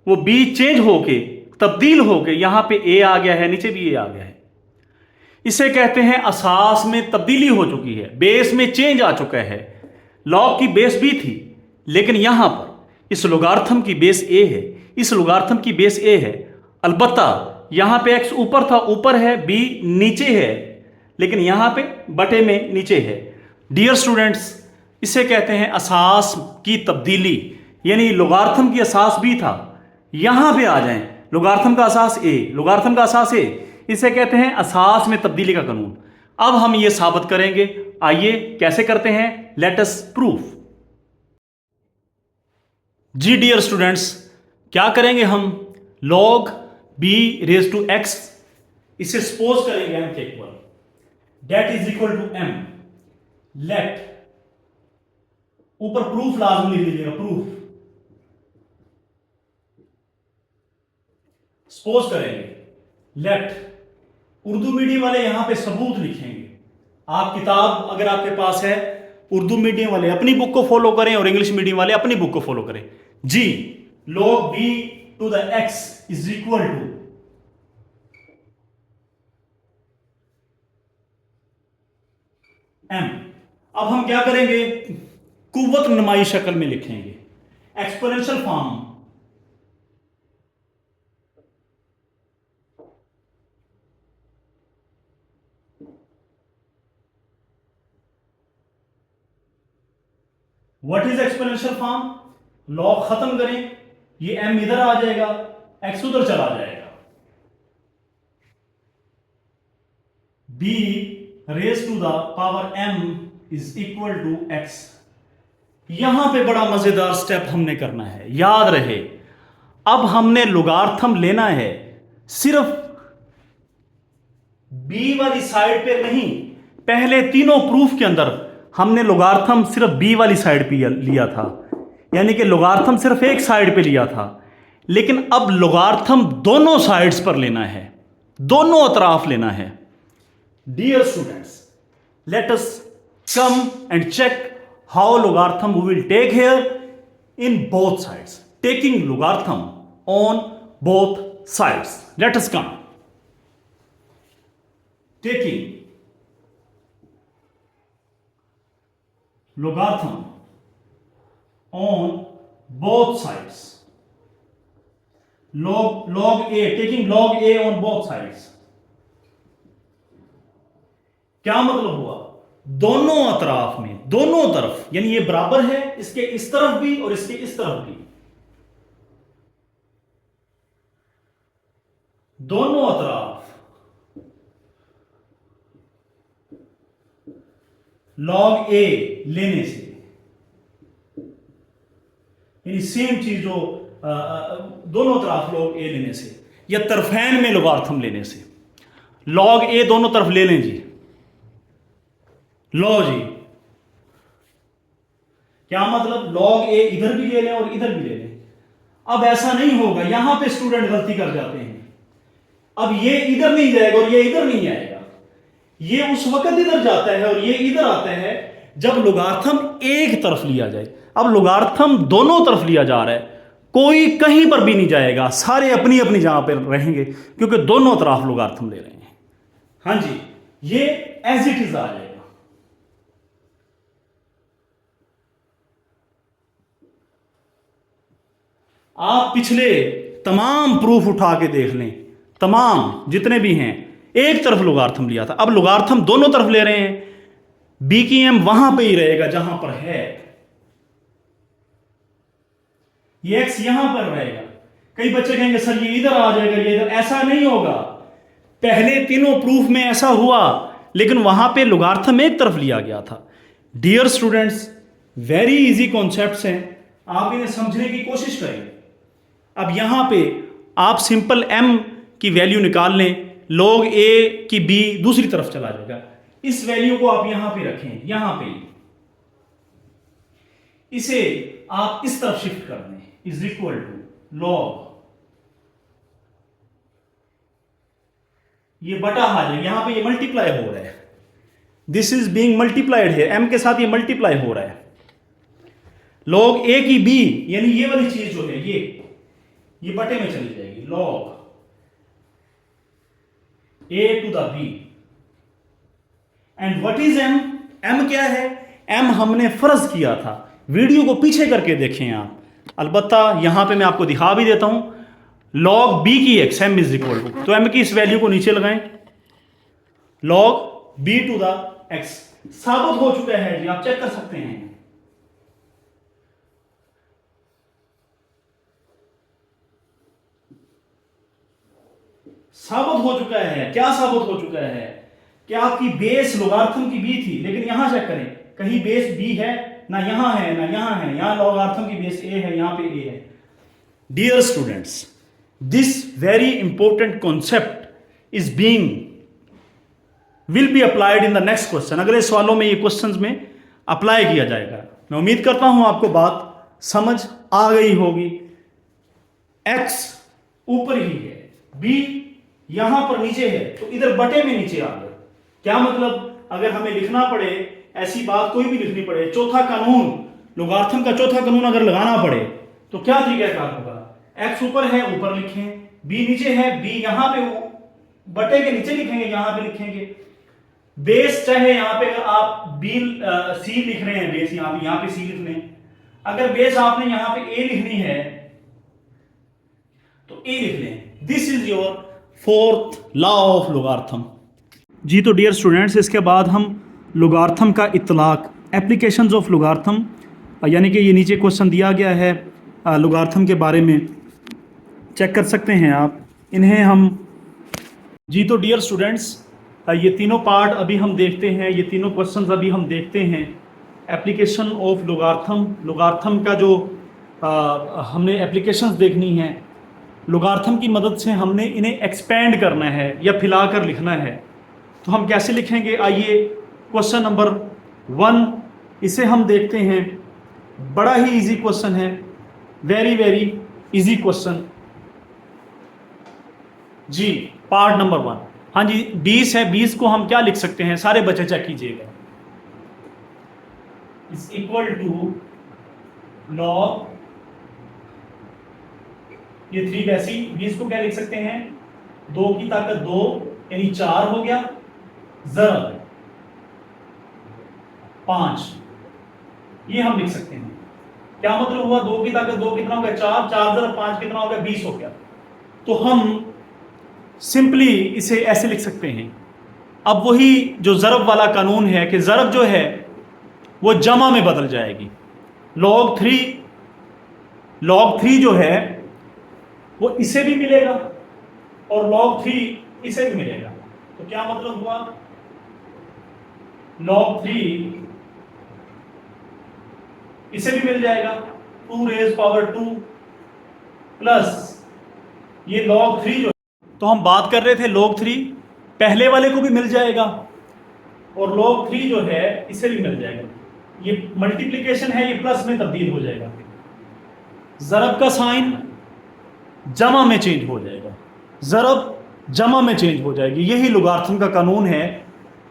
वो b चेंज होके, तब्दील होके यहां पे a आ गया है, नीचे भी a आ गया है। इसे कहते हैं असास में तब्दीली हो चुकी है, बेस में चेंज आ चुका है। लॉग की बेस b थी, लेकिन यहां पर इस लोगार्थम की बेस a है, इस लोगार्थम की बेस a है। अलबत्ता यहां पे x ऊपर था, ऊपर है, b नीचे है, लेकिन यहां पे बटे में नीचे है। डियर स्टूडेंट्स, इसे कहते हैं असास की तब्दीली, यानी लोगार्थम की असास b था, यहां पे आ जाएं, लोगार्थम का असास a, लोगार्थम का असास a, इसे कहते हैं असास में तब्दीली का कानून। अब हम ये साबित करेंगे। आइए कैसे करते हैं, लेट अस प्रूफ। जी डियर स्टूडेंट्स, क्या करेंगे हम? log b raise to x, इसे सपोज करेंगे m के इक्वल, that is equal to m, let, ऊपर प्रूफ लाजमी लिख लीजिएगा, प्रूफ। सपोज करेंगे, लेट, उर्दू मीडियम वाले यहां पे सबूत लिखेंगे। आप किताब अगर आपके पास है, उर्दू मीडियम वाले अपनी बुक को फॉलो करें और इंग्लिश मीडियम वाले अपनी बुक को फॉलो करें। जी, log b to the x is equal to m। अब हम क्या करेंगे? कुव्वत नुमाई शक्ल में लिखेंगे, exponential form. What is exponential form? Log खत्म करें, ये m इधर आ जाएगा, x उधर चला जाएगा। b raise to the power m is equal to x। यहां पे बड़ा मजेदार स्टेप हमने करना है, याद रहे। अब हमने लोगार्थम लेना है सिर्फ b वाली साइड पे नहीं, पहले तीनों प्रूफ के अंदर हमने लोगार्थम सिर्फ b वाली साइड पे लिया था। यानी कि लोगार्थम सिर्फ एक साइड पे लिया था, लेकिन अब लोगार्थम दोनों साइड्स पर लेना है, दोनों अतराफ लेना है। Dear students, let us come and check how logarithm we will take here in both sides, taking logarithm on both sides. Let us come. Taking logarithm on both sides. Log a, taking log a on both sides. क्या मतलब हुआ? दोनों अतराफ में, दोनों तरफ, यानी ये बराबर है, इसके इस तरफ भी और इसके इस तरफ भी, दोनों अतराफ log a लेने से, यानी सेम चीज जो दोनों तरफ log a लेने से, या तरफैन में लोगार्थम लेने से, log a दोनों तरफ ले लें जी, लो जी, क्या मतलब log a इधर भी ले लें और इधर भी ले लें। अब ऐसा नहीं होगा, यहां पे स्टूडेंट गलती कर जाते हैं। अब ये इधर नहीं जाएगा और ये इधर नहीं आएगा, ये उस वक्त इधर जाता है और ये इधर आता है जब लोगार्थम एक तरफ लिया जाए। अब लोगार्थम दोनों तरफ लिया जा रहा है, कोई कहीं पर भी नहीं जाएगा, सारे अपनी अपनी जगह पर रहेंगे क्योंकि दोनों तरफ लोगार्थम ले रहे हैं। हाँ जी, ये एज इट इज आ जाएगा। आप पिछले तमाम प्रूफ उठा के देख लें, तमाम जितने भी हैं, एक तरफ लोगार्थम लिया था, अब लोगार्थम दोनों तरफ ले रहे हैं। बी की एम वहां पे ही रहेगा जहां पर है, ये एक्स यहां पर रहेगा। कई बच्चे कहेंगे सर ये इधर आ जाएगा, ये इधर, ऐसा नहीं होगा। पहले तीनों प्रूफ में ऐसा हुआ, लेकिन वहां पे लोगार्थम एक तरफ लिया गया था। Dear students, very easy concepts हैं, आप इन्हें समझने की कोशिश करें। अब यहां पे आप सिंपल m की वैल्यू निकाल लें, log a की b दूसरी तरफ चला जाएगा। इस वैल्यू को आप यहां पे रखें, यहां पे इसे आप इस तरफ शिफ्ट कर दें, इज इक्वल टू log, ये बटा आ जाए, यहां पे ये मल्टीप्लाई हो रहा है, दिस इज बीइंग मल्टीप्लाइड है, m के साथ ये मल्टीप्लाई हो रहा है। log a की b, यानी ये वाली चीज जो है ये बटे में चली जाएगी, log a to the b, and what is m? m क्या है? m हमने फर्ज किया था, वीडियो को पीछे करके देखें आप, अलबत्ता यहां पे मैं आपको दिखा भी देता हूं। log b की x, m is equal to, तो m की इस वैल्यू को नीचे लगाएं, log b to the x साबित हो चुका है जी, आप चेक कर सकते हैं। साबित हो चुका है। क्या साबित हो चुका है? कि आपकी बेस लोगार्थम की b थी, लेकिन यहां चेक करें, कहीं बेस b है ना, यहां है ना यहां है, यहां लोगार्थम की बेस a है, यहां पे a है। Dear students, this very important concept is being will be applied in the next question. अगले सवालों में ये क्वेश्चंस में अप्लाई किया जाएगा। मैं उम्मीद करता हूं आपको बात समझ आ गई होगी। x ऊपर ही है, b यहां पर नीचे है, तो इधर बटे में नीचे आ गए। क्या मतलब? अगर हमें लिखना पड़े, ऐसी बात कोई भी लिखनी पड़े, चौथा कानून, लोगार्थम का चौथा कानून अगर लगाना पड़े, तो क्या तरीकाकार होगा? x ऊपर है, ऊपर लिखें, b नीचे है, b यहां पे बटे के नीचे लिखेंगे, यहां पे लिखेंगे। बेस चाहे यहां पे अगर आप b c लिख रहे हैं, बेस यहां पे c लिख लें। अगर बेस आपने यहां पे a लिखनी है तो a लिख लें। This is your fourth law of logarithm. जी तो डियर स्टूडेंट्स, इसके बाद हम लोगार्थम का इतलाक, एप्लीकेशंस ऑफ लोगार्थम, यानी कि ये नीचे क्वेश्चन दिया गया है लोगार्थम के बारे में, चेक कर सकते हैं आप इन्हें हम। जी तो डियर स्टूडेंट्स, ये तीनों पार्ट अभी हम देखते हैं, ये तीनों क्वेश्चंस अभी हम देखते हैं। एप्लीकेशन ऑफ लोगार्थम, लोगार्थम का जो हमने एप्लीकेशंस देखनी है, लोगार्थम की मदद से हमने इन्हें एक्सपेंड करना है या फैलाकर लिखना है। तो हम कैसे लिखेंगे? आइए क्वेश्चन नंबर 1 इसे हम देखते हैं। बड़ा ही इजी क्वेश्चन है, वेरी वेरी इजी क्वेश्चन जी। पार्ट नंबर 1, हाँ जी 20 है, 20 को हम क्या लिख सकते हैं, सारे बच्चे चेक कीजिएगा, इज इक्वल टू लॉग, ये 3 वैसी 20 को क्या लिख सकते हैं, 2 की ताकत 2 यानी 4 हो गया, ज़रब 5, ये हम लिख सकते हैं। क्या मतलब हुआ, 2 की ताकत 2 कितना हो गया, 4, 4 ज़रब 5 कितना हो गया, 20 हो गया। तो हम सिंपली इसे ऐसे लिख सकते हैं। अब वही जो ज़रब वाला कानून है कि ज़रब जो है वो जमा में बदल जाएगी। log 3 जो है वो इसे भी मिलेगा और log 3 इसे भी मिलेगा। तो क्या मतलब हुआ, log 3 इसे भी मिल जाएगा 2 रेज़ पावर 2 प्लस ये log 3 जो, तो हम बात कर रहे थे log 3 पहले वाले को भी मिल जाएगा और log 3 जो है इसे भी मिल जाएगा। ये मल्टीप्लिकेशन है, ये प्लस में तब्दील हो जाएगा, ज़रब का साइन जमा में चेंज हो जाएगा, ज़रब जमा में चेंज हो जाएगी। यही लोगारिथम का कानून है।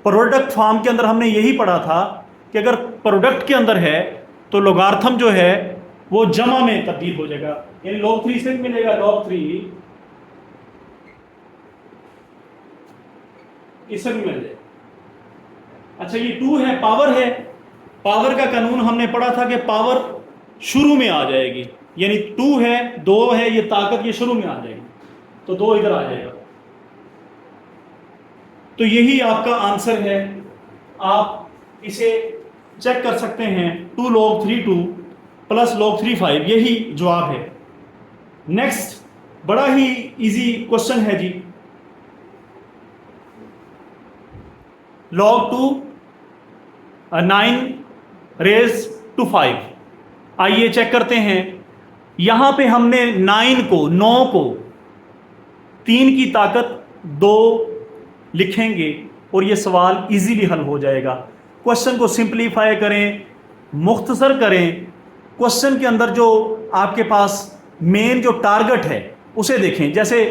प्रोडक्ट फॉर्म के अंदर हमने यही पढ़ा था कि अगर प्रोडक्ट के अंदर है तो लोगारिथम जो है वो जमा में तब्दील हो जाएगा, यानी log 3 से मिलेगा log 3 इसे भी मिल जाएगा। अच्छा ये 2 है, पावर है, पावर का कानून हमने पढ़ा था कि पावर शुरू में आ जाएगी, यानी 2 है 2 है, ये ताकत ये शुरू में आ जाएगी, तो 2 इधर आ जाएगा। तो यही आपका आंसर है, आप इसे चेक कर सकते हैं, 2 log 3 2 प्लस log 3 5, यही जवाब है। नेक्स्ट बड़ा ही इजी क्वेश्चन है जी, log 2 9 रेज़ टू 5। आइए चेक करते हैं, यहां पे हमने 9 को 3 की ताकत 2 लिखेंगे और ये सवाल इजीली हल हो जाएगा। क्वेश्चन को सिंपलीफाई करें, मुख्तसर करें, क्वेश्चन के अंदर जो आपके पास मेन जो टारगेट है उसे देखें। जैसे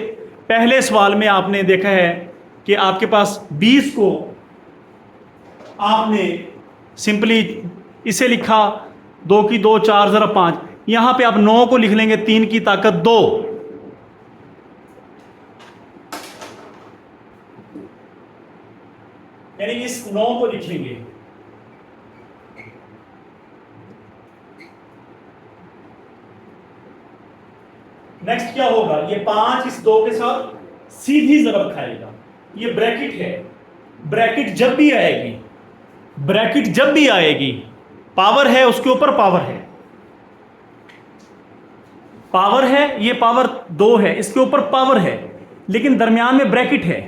पहले सवाल में आपने देखा है कि आपके पास 20 को आपने सिंपली इसे लिखा 2 की 2 4 ज़रब 5, यहां पे आप 9 को लिख लेंगे 3 की ताकत 2, यानी इस 9 को लिखेंगे। नेक्स्ट क्या होगा, ये 5 इस 2 के साथ सीधी ज़रब खाएगा। ये ब्रैकेट है, ब्रैकेट जब भी आएगी, ब्रैकेट जब भी आएगी, पावर है उसके ऊपर पावर है, पावर है, ये पावर 2 है, इसके ऊपर पावर है, लेकिन दरमियान में ब्रैकेट है,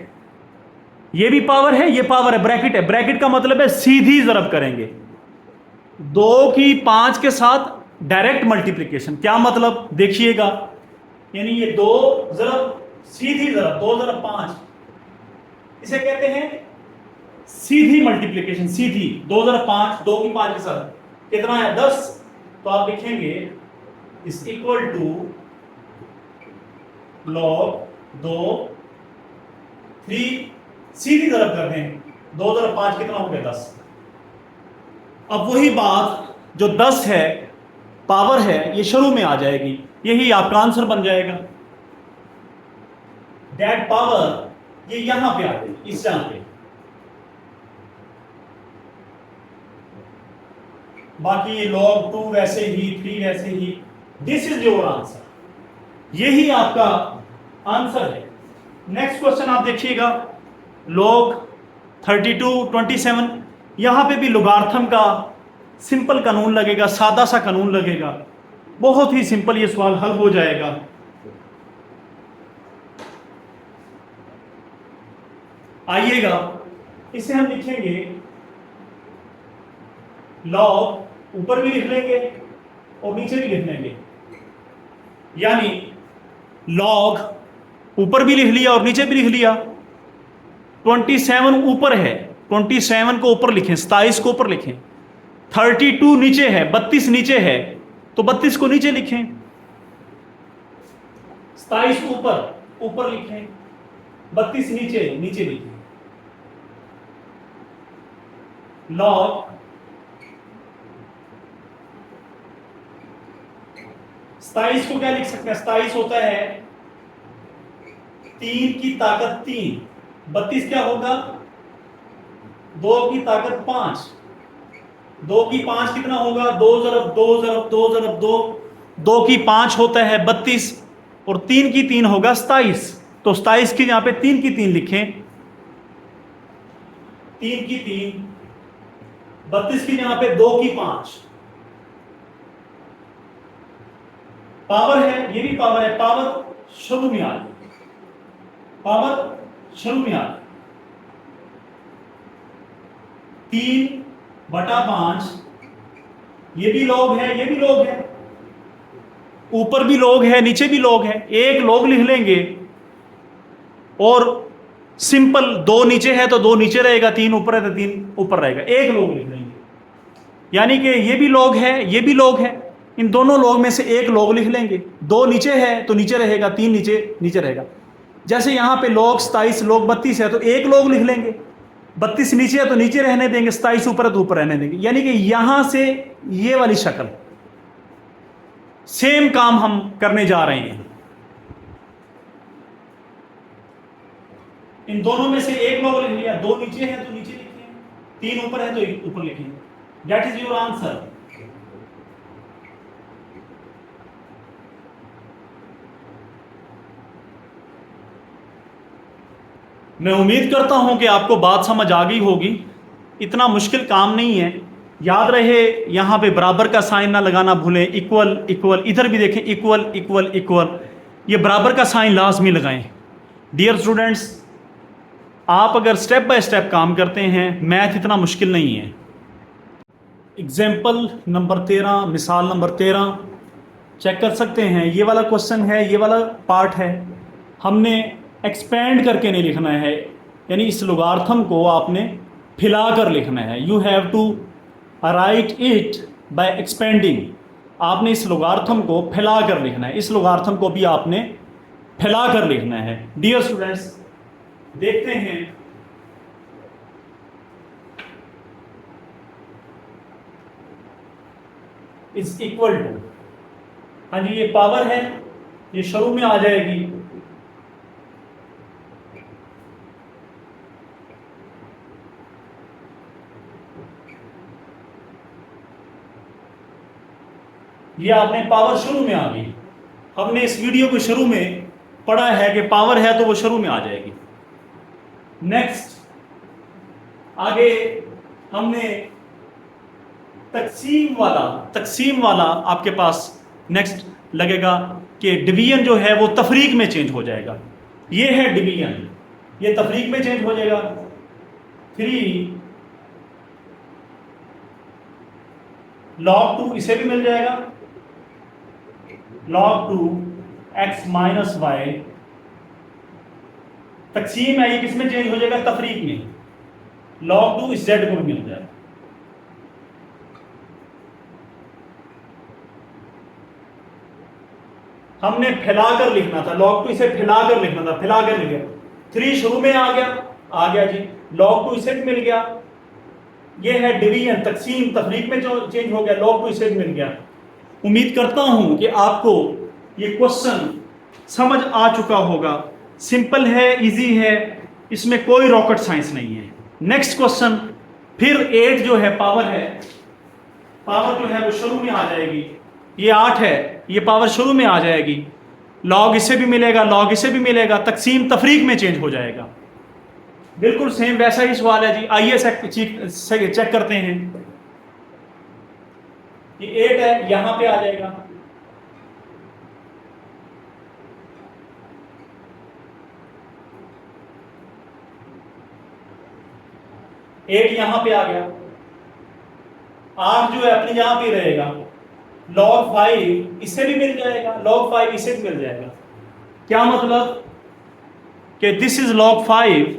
ये भी पावर है, ये पावर है, ब्रैकेट है। ब्रैकेट का मतलब है सीधी ज़रब करेंगे, 2 की 5 के साथ डायरेक्ट मल्टीप्लिकेशन। क्या मतलब, देखिएगा, यानी ये 2 ज़रब सीधी ज़रब 2 ज़रब 5, इसे कहते हैं सीधी मल्टीप्लिकेशन। सीधी 2 ज़रब 5, 2 की 5 के साथ कितना है 10, तो आप लिखेंगे इज इक्वल टू log 2 3, सीधी ज़रब कर दें, 2 ज़रब 5 कितना हो गया 10। अब वही बात जो 10 है, पावर है, ये शुरू में आ जाएगी, यही आपका आंसर बन जाएगा। दैट पावर ये यहां पे आ गई, इस जगह पे। बाकी ये log 2 वैसे ही, 3 वैसे ही। दिस इज योर आंसर, यही आपका आंसर है। नेक्स्ट क्वेश्चन आप देखिएगा, log 32 27, यहां पे भी लोगारिथम का सिंपल कानून लगेगा, सादा सा कानून लगेगा, बहुत ही सिंपल ये सवाल हल हो जाएगा। आइएगा, इसे हम लिखेंगे log, ऊपर भी लिख लेंगे और नीचे भी लिख लेंगे, यानी log ऊपर भी लिख लिया और नीचे भी लिख लिया। 27 ऊपर है, 27 को ऊपर लिखें, 27 को ऊपर लिखें, 32 नीचे है, 32 नीचे है, तो 32 को नीचे लिखें, 27 ऊपर, ऊपर लिखें, 32 नीचे, नीचे लिखें। लॉग 27 को क्या लिख सकते हैं? 27 होता है 3 की ताकत 3, 32 क्या होगा? 2 की ताकत 5, 2 की 5 कितना होगा? 2 ज़रब 2 ज़रब 2 ज़रब 2, 2 की 5 होता है 32, और 3 की 3 होगा 27, तो 27 की यहां पे 3 की 3 लिखें, 3 की 3, 32 की यहां पे 2 की 5, पावर है, ये भी पावर है, पावर शुरू में आ जाए, पावर शुरू में आ जाए, 3/5, ये भी लॉग है, ये भी लॉग है, ऊपर भी लॉग है, नीचे भी लॉग है, एक लॉग लिख लेंगे, और सिंपल 2 नीचे है तो 2 नीचे रहेगा, 3 ऊपर है तो 3 ऊपर रहेगा, एक लॉग लिख लेंगे, यानी कि ये भी लॉग है, ये भी लॉग है, इन दोनों लॉग में से एक लॉग लिख लेंगे, 2 नीचे है तो नीचे रहेगा, 3 नीचे, नीचे रहेगा। जैसे यहां पे लॉग 27 लॉग 32 है तो एक लॉग लिख लेंगे, 32 नीचे है तो नीचे रहने देंगे, 27 ऊपर है तो ऊपर रहने देंगे, यानी कि यहां से ये वाली शक्ल, सेम काम हम करने जा रहे हैं। इन दोनों में से एक लॉग लिख लिया, 2 नीचे है तो नीचे लिखें, 3 ऊपर है तो ऊपर लिखेंगे, दैट इज योर आंसर। मैं उम्मीद करता हूं कि आपको बात समझ आ गई होगी, इतना मुश्किल काम नहीं है। याद रहे यहां पे बराबर का साइन ना लगाना भूलें, इक्वल इक्वल, इधर भी देखें इक्वल इक्वल इक्वल, ये बराबर का साइन लाजमी लगाएं। डियर स्टूडेंट्स, आप अगर स्टेप बाय स्टेप काम करते हैं, मैथ इतना मुश्किल नहीं है। एग्जाम्पल नंबर 13, मिसाल नंबर 13 चेक कर सकते हैं, ये वाला क्वेश्चन है, ये वाला पार्ट है, हमने एक्सपेंड करके नहीं लिखना है, यानी इस लोगार्थम को आपने फैला कर लिखना है। You have to write it by expanding, आपने इस लोगार्थम को फैला कर लिखना है, इस लोगार्थम को भी आपने फैला कर लिखना है। डियर स्टूडेंट्स, देखते हैं इज इक्वल टू, हाँ जी ये पावर है, ये शुरू में आ जाएगी, ये आपने पावर शुरू में आ गई। हमने इस वीडियो को शुरू में पढ़ा है कि पावर है तो वो शुरू में आ जाएगी। नेक्स्ट आगे हमने तकसीम वाला आपके पास नेक्स्ट लगेगा कि डिवीजन जो है वो तफरीक में चेंज हो जाएगा। ये है डिवीजन, ये तफरीक में चेंज हो जाएगा। 3 log 2 इसे भी मिल जाएगा, log 2 x माइनस वाई, तकसीम है ये किसमें चेंज हो जाएगा? तफरीक में। log 2 इस z को भी मिल जाएगा। हमने फैलाकर लिखना था, log 2 इसे फैलाकर लिखना था, फैलाकर लिख गया। 3 शुरू में आ गया जी, log 2 इसे भी मिल गया। ये है डिवीजन, तकसीम तफरीक में जो चेंज हो गया, log 2 इसे भी मिल गया। उम्मीद करता हूं कि आपको ये क्वेश्चन समझ आ चुका होगा। सिंपल है, इजी है, इसमें कोई रॉकेट साइंस नहीं है। नेक्स्ट क्वेश्चन, फिर 8 जो है पावर है, पावर जो है वो शुरू में आ जाएगी। ये 8 है, ये पावर शुरू में आ जाएगी, लॉग इसे भी मिलेगा, लॉग इसे भी मिलेगा, तकसीम तफरीक में चेंज हो जाएगा। बिल्कुल सेम वैसा ही सवाल है जी। आइए चेक करते हैं। ये 8 है, यहां पे आ जाएगा, एट यहां पे आ गया, 8 जो है अपनी यहां पे रहेगा, log 5 इसे भी मिल जाएगा, log 5 इसे भी मिल जाएगा। क्या मतलब कि दिस इज log 5,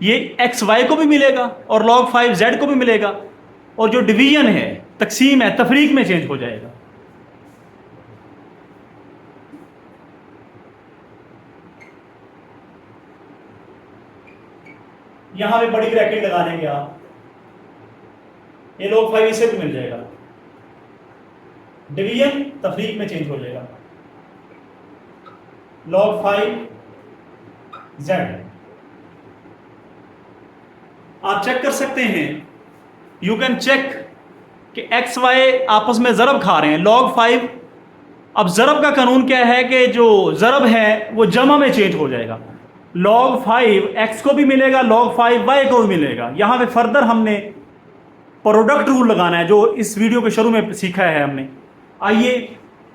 ये एक्स वाई को भी मिलेगा और log 5 z को भी मिलेगा, और जो डिवीजन है, तकसीम है, तफरीक में चेंज हो जाएगा। यहां पे बड़ी ब्रैकेट लगा देंगे आप, ये log 5 इसे भी मिल जाएगा, डिवीजन तफरीक में चेंज हो जाएगा, log 5 z। आप चेक कर सकते हैं, यू कैन चेक कि एक्स वाई आपस में ज़रब खा रहे हैं, log 5। अब ज़रब का कानून क्या है कि जो ज़रब है वो जमा में चेंज हो जाएगा, log 5 x को भी मिलेगा, log 5 y को भी मिलेगा। यहां पे फर्दर हमने प्रोडक्ट रूल लगाना है, जो इस वीडियो के शुरू में सीखा है हमने। आइए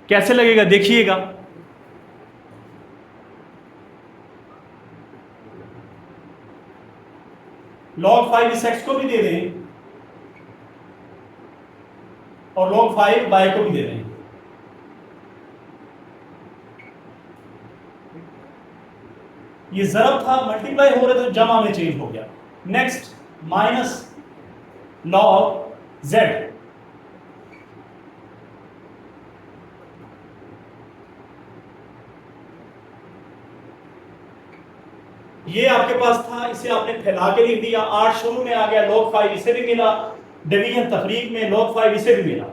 कैसे लगेगा देखिएगा। log 5 इस x को भी दे दें और log 5 y को भी दे दें। ये ज़रब था, मल्टीप्लाई हो रहे थे, जमा में चेंज हो गया। नेक्स्ट माइनस log z, ये आपके पास था, इसे आपने फैला के लिख दिया, 8 शुरू में आ गया, log 5 इसे भी मिला, डिवीजन तफरीक में log 5 इसे भी मिला।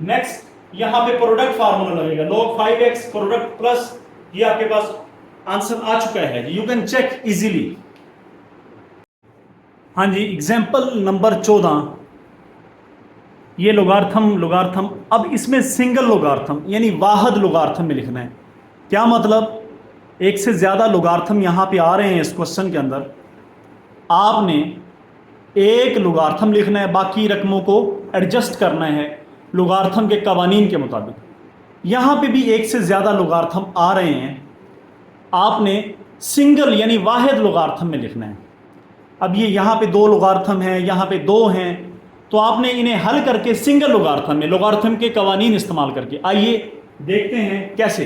नेक्स्ट यहां पे प्रोडक्ट फार्मूला लगेगा, log 5x प्रोडक्ट प्लस, ये आपके पास आंसर आ चुका है, यू कैन चेक इजीली। हाँ जी, एग्जाम्पल नंबर 14, ये लोगार्थम। अब इसमें सिंगल लोगार्थम यानी वाहद लोगार्थम में लिखना है। क्या मतलब, एक से ज़्यादा लोगार्थम यहाँ पे आ रहे हैं इस क्वेश्चन के अंदर, आपने एक लोगार्थम लिखना है, बाकी रकमों को एडजस्ट करना है लोगार्थम के कवानीन के मुताबिक। यहाँ पे भी एक से ज़्यादा लोगार्थम आ रहे हैं, आपने सिंगल यानी वाहिद लोगार्थम में लिखना है। अब ये यहाँ पे 2 लोगार्थम हैं, यहाँ पे 2 हैं, तो आपने इन्हें हल करके सिंगल लोगार्थम में, लोगार्थम के कवानीन इस्तेमाल करके, आइए देखते हैं कैसे।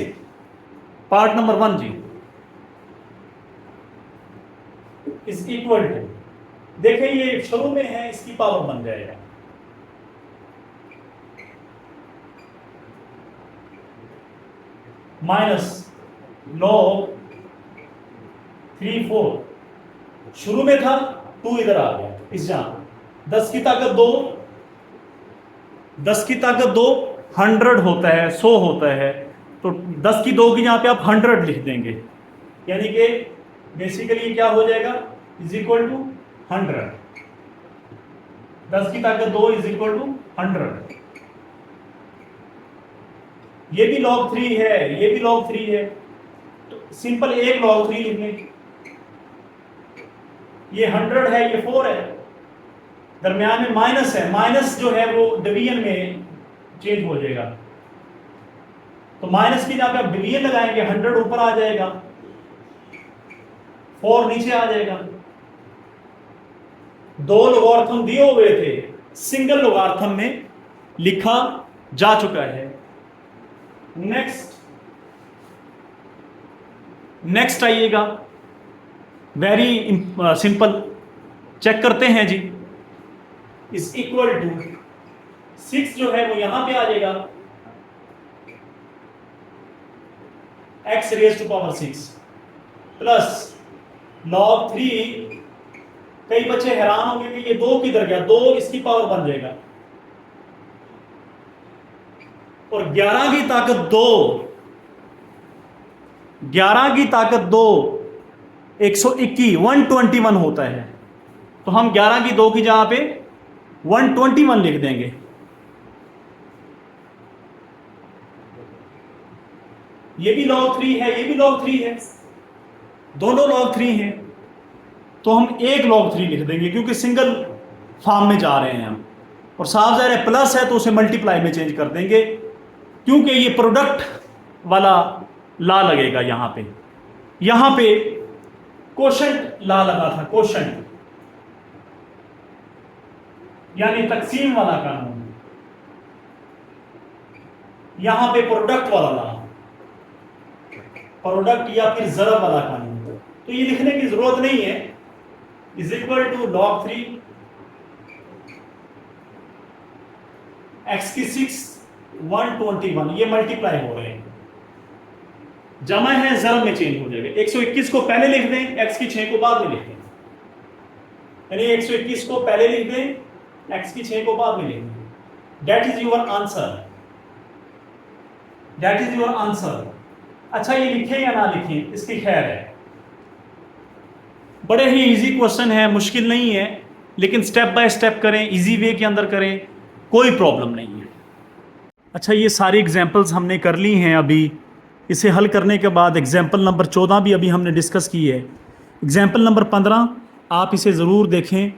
पार्ट नंबर 1 जी, इज इक्वल टू, देखिए ये शुरू में है, इसकी पावर बन जाएगा माइनस log 3 4, शुरू में था 2 इधर आ गया, इस जहां 10 की ताकत 2, 10 की ताकत 2 100 होता है, 100 होता है, तो 10 की 2 की यहाँ पे आप 100 लिख देंगे, यानी कि बेसिकली क्या हो जाएगा, इज इक्वल टू 100। 10 की ताकत 2 इज इक्वल टू 100। ये भी log 3 है, ये भी log 3 है, तो सिंपल एक log 3 लिख लें। ये 100 है, ये 4 है, दरमियान में माइनस है, माइनस जो है वो डिवीजन में चेंज हो जाएगा, तो माइनस की जगह पे आप डिवीजन लगाएंगे, 100 ऊपर आ जाएगा, 4 नीचे आ जाएगा। 2 लोगार्थम दिए हुए थे, सिंगल लोगार्थम में लिखा जा चुका है। नेक्स्ट आइएगा, वेरी सिंपल, चेक करते हैं जी। इज इक्वल टू 6 जो है वो यहां पे आ जाएगा, x raise to power 6 plus log 3, कई बच्चे हैरान होंगे कि ये 2 किधर गया, 2 इसकी पावर बन जाएगा, और 11 की ताकत 2, 11 की ताकत 2 121 121 होता है, तो हम 11 की 2 की जगह पे 121 लिख देंगे। ये भी log 3 है, ये भी log 3 है, दोनों log 3 हैं, तो हम एक log 3 लिख देंगे क्योंकि सिंगल फॉर्म में जा रहे हैं हम, और साफ ज़ाहिर है प्लस है तो उसे मल्टीप्लाई में चेंज कर देंगे, क्योंकि ये प्रोडक्ट वाला ला लगेगा। यहां पे कोशेंट ला लगा था, कोशेंट यानी तकसीम वाला कानून, यहां पे प्रोडक्ट वाला ला, प्रोडक्ट या फिर ज़रब वाला कानून, तो ये लिखने की जरूरत नहीं है। Is equal to log 3 x की 6 121, ये मल्टीप्लाई हो रहे हैं, जमा है जरब में चेंज हो जाएगा। 121 को पहले लिख दें, x की 6 को बाद में लिख दें, यानी 121 को पहले लिख दें, x की 6 को बाद में लिख दें। That is your answer, that is your answer. अच्छा ये लिखें या ना लिखें इसकी खैर है, बड़े ही इजी क्वेश्चन है, मुश्किल नहीं है, लेकिन स्टेप बाय स्टेप करें, इजी वे के अंदर करें, कोई प्रॉब्लम नहीं है। अच्छा ये सारी एग्जांपल्स हमने कर ली हैं अभी, इसे हल करने के बाद एग्जाम्पल नंबर 14 भी अभी हमने डिस्कस की है। एग्जाम्पल नंबर 15 आप इसे ज़रूर देखें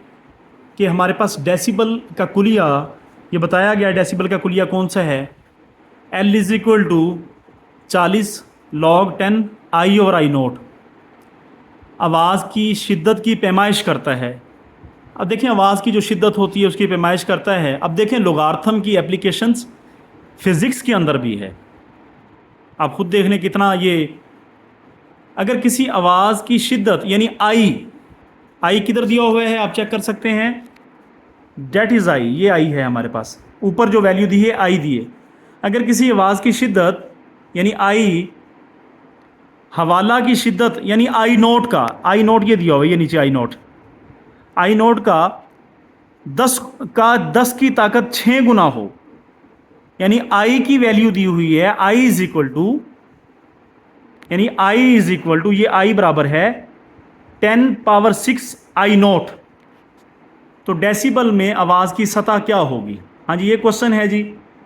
कि हमारे पास डेसिबल का कुलिया, ये बताया गया डेसिबल का कुलिया कौन सा है, L is equal to 40 log 10 I और आई नोट, आवाज़ की शिद्दत की पैमाइश करता है। अब देखें आवाज़ की जो शिद्दत होती है उसकी पैमाइश करता है। अब देखें लोगार्थम की एप्लीकेशंस फिज़िक्स के अंदर भी है, आप खुद देख लें कितना ये, अगर किसी आवाज़ की शिद्दत यानी आई किधर दिया हुआ है आप चेक कर सकते हैं, डेट इज़ आई, ये आई है हमारे पास, ऊपर जो वैल्यू दी है आई दी है। अगर किसी आवाज़ की शिद्दत यानी आई, हवाला की शिद्दत यानी आई नोट का, आई नोट ये दिया हुआ है, ये नीचे आई नोट का 10 की ताकत 6 गुना हो, यानी आई की वैल्यू दी हुई है आई इज इक्वल टू, यानी आई इज इक्वल टू, ये आई बराबर है 10 पावर 6 आई नोट। तो डेसिबल में आवाज़ की सतह क्या होगी? हाँ जी ये क्वेश्चन है जी,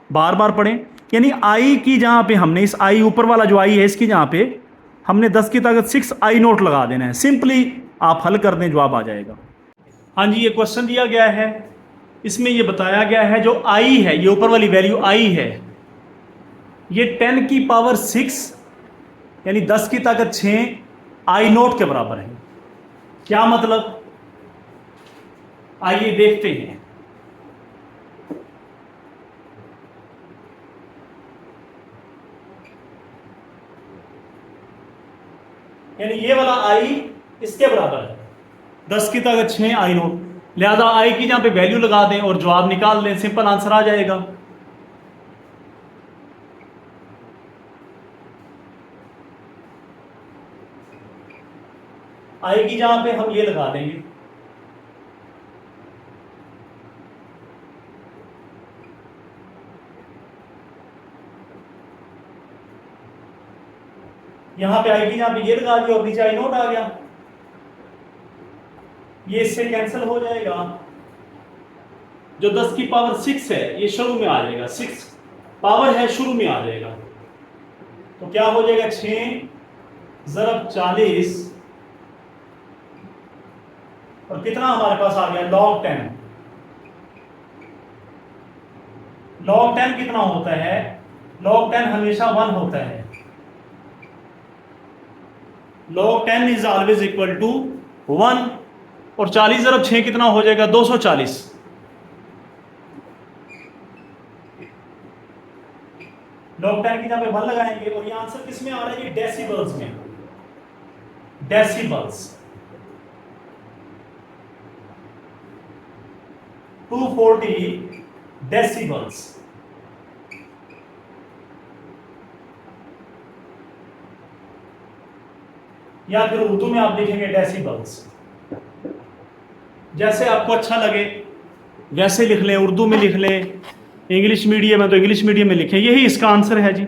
बार बार पढ़ें। यानी आई की जहाँ पे हमने इस आई ऊपर वाला जो आई है इसकी जहाँ पे हमने 10 की ताकत 6 आई नोट लगा देना है, सिंपली आप हल कर दें जवाब आ जाएगा। हाँ जी ये क्वेश्चन दिया गया है, इसमें ये बताया गया है जो आई है, ये ऊपर वाली वैल्यू आई है, ये 10 की पावर 6 यानी 10 की ताकत 6 आई नोट के बराबर है। क्या मतलब, आइए देखते हैं। यानी ये वाला आई इसके बराबर है 10 की ताकत 6 आई नोट, लिहाजा आई की जहां पे वैल्यू लगा दें और जवाब निकाल दें, सिंपल आंसर आ जाएगा। आई की जहां पे हम ये लगा देंगे, यहां पे आई की जहां पे ये लगा दिया और नीचे आई नोट आ गया, ये इससे कैंसिल हो जाएगा। जो 10 की पावर 6 है ये शुरू में आ जाएगा, 6 पावर है शुरू में आ जाएगा, तो क्या हो जाएगा 6 ज़रब 40 और कितना हमारे पास आ गया log 10। log 10 कितना होता है, log 10 हमेशा 1 होता है, log 10 is always equal to 1, और 40 ज़रब 6 कितना हो जाएगा 240। log 10 की जगह पे 1 लगाएंगे और ये आंसर किस में आ रहा है, ये डेसिबल्स में, डेसिबल्स 240 डेसिबल्स। या फिर उर्दू में आप लिखेंगे डेसिबल्स, जैसे आपको अच्छा लगे वैसे लिख लें, उर्दू में लिख लें, इंग्लिश मीडियम है तो इंग्लिश मीडियम में लिखें, यही इसका आंसर है जी।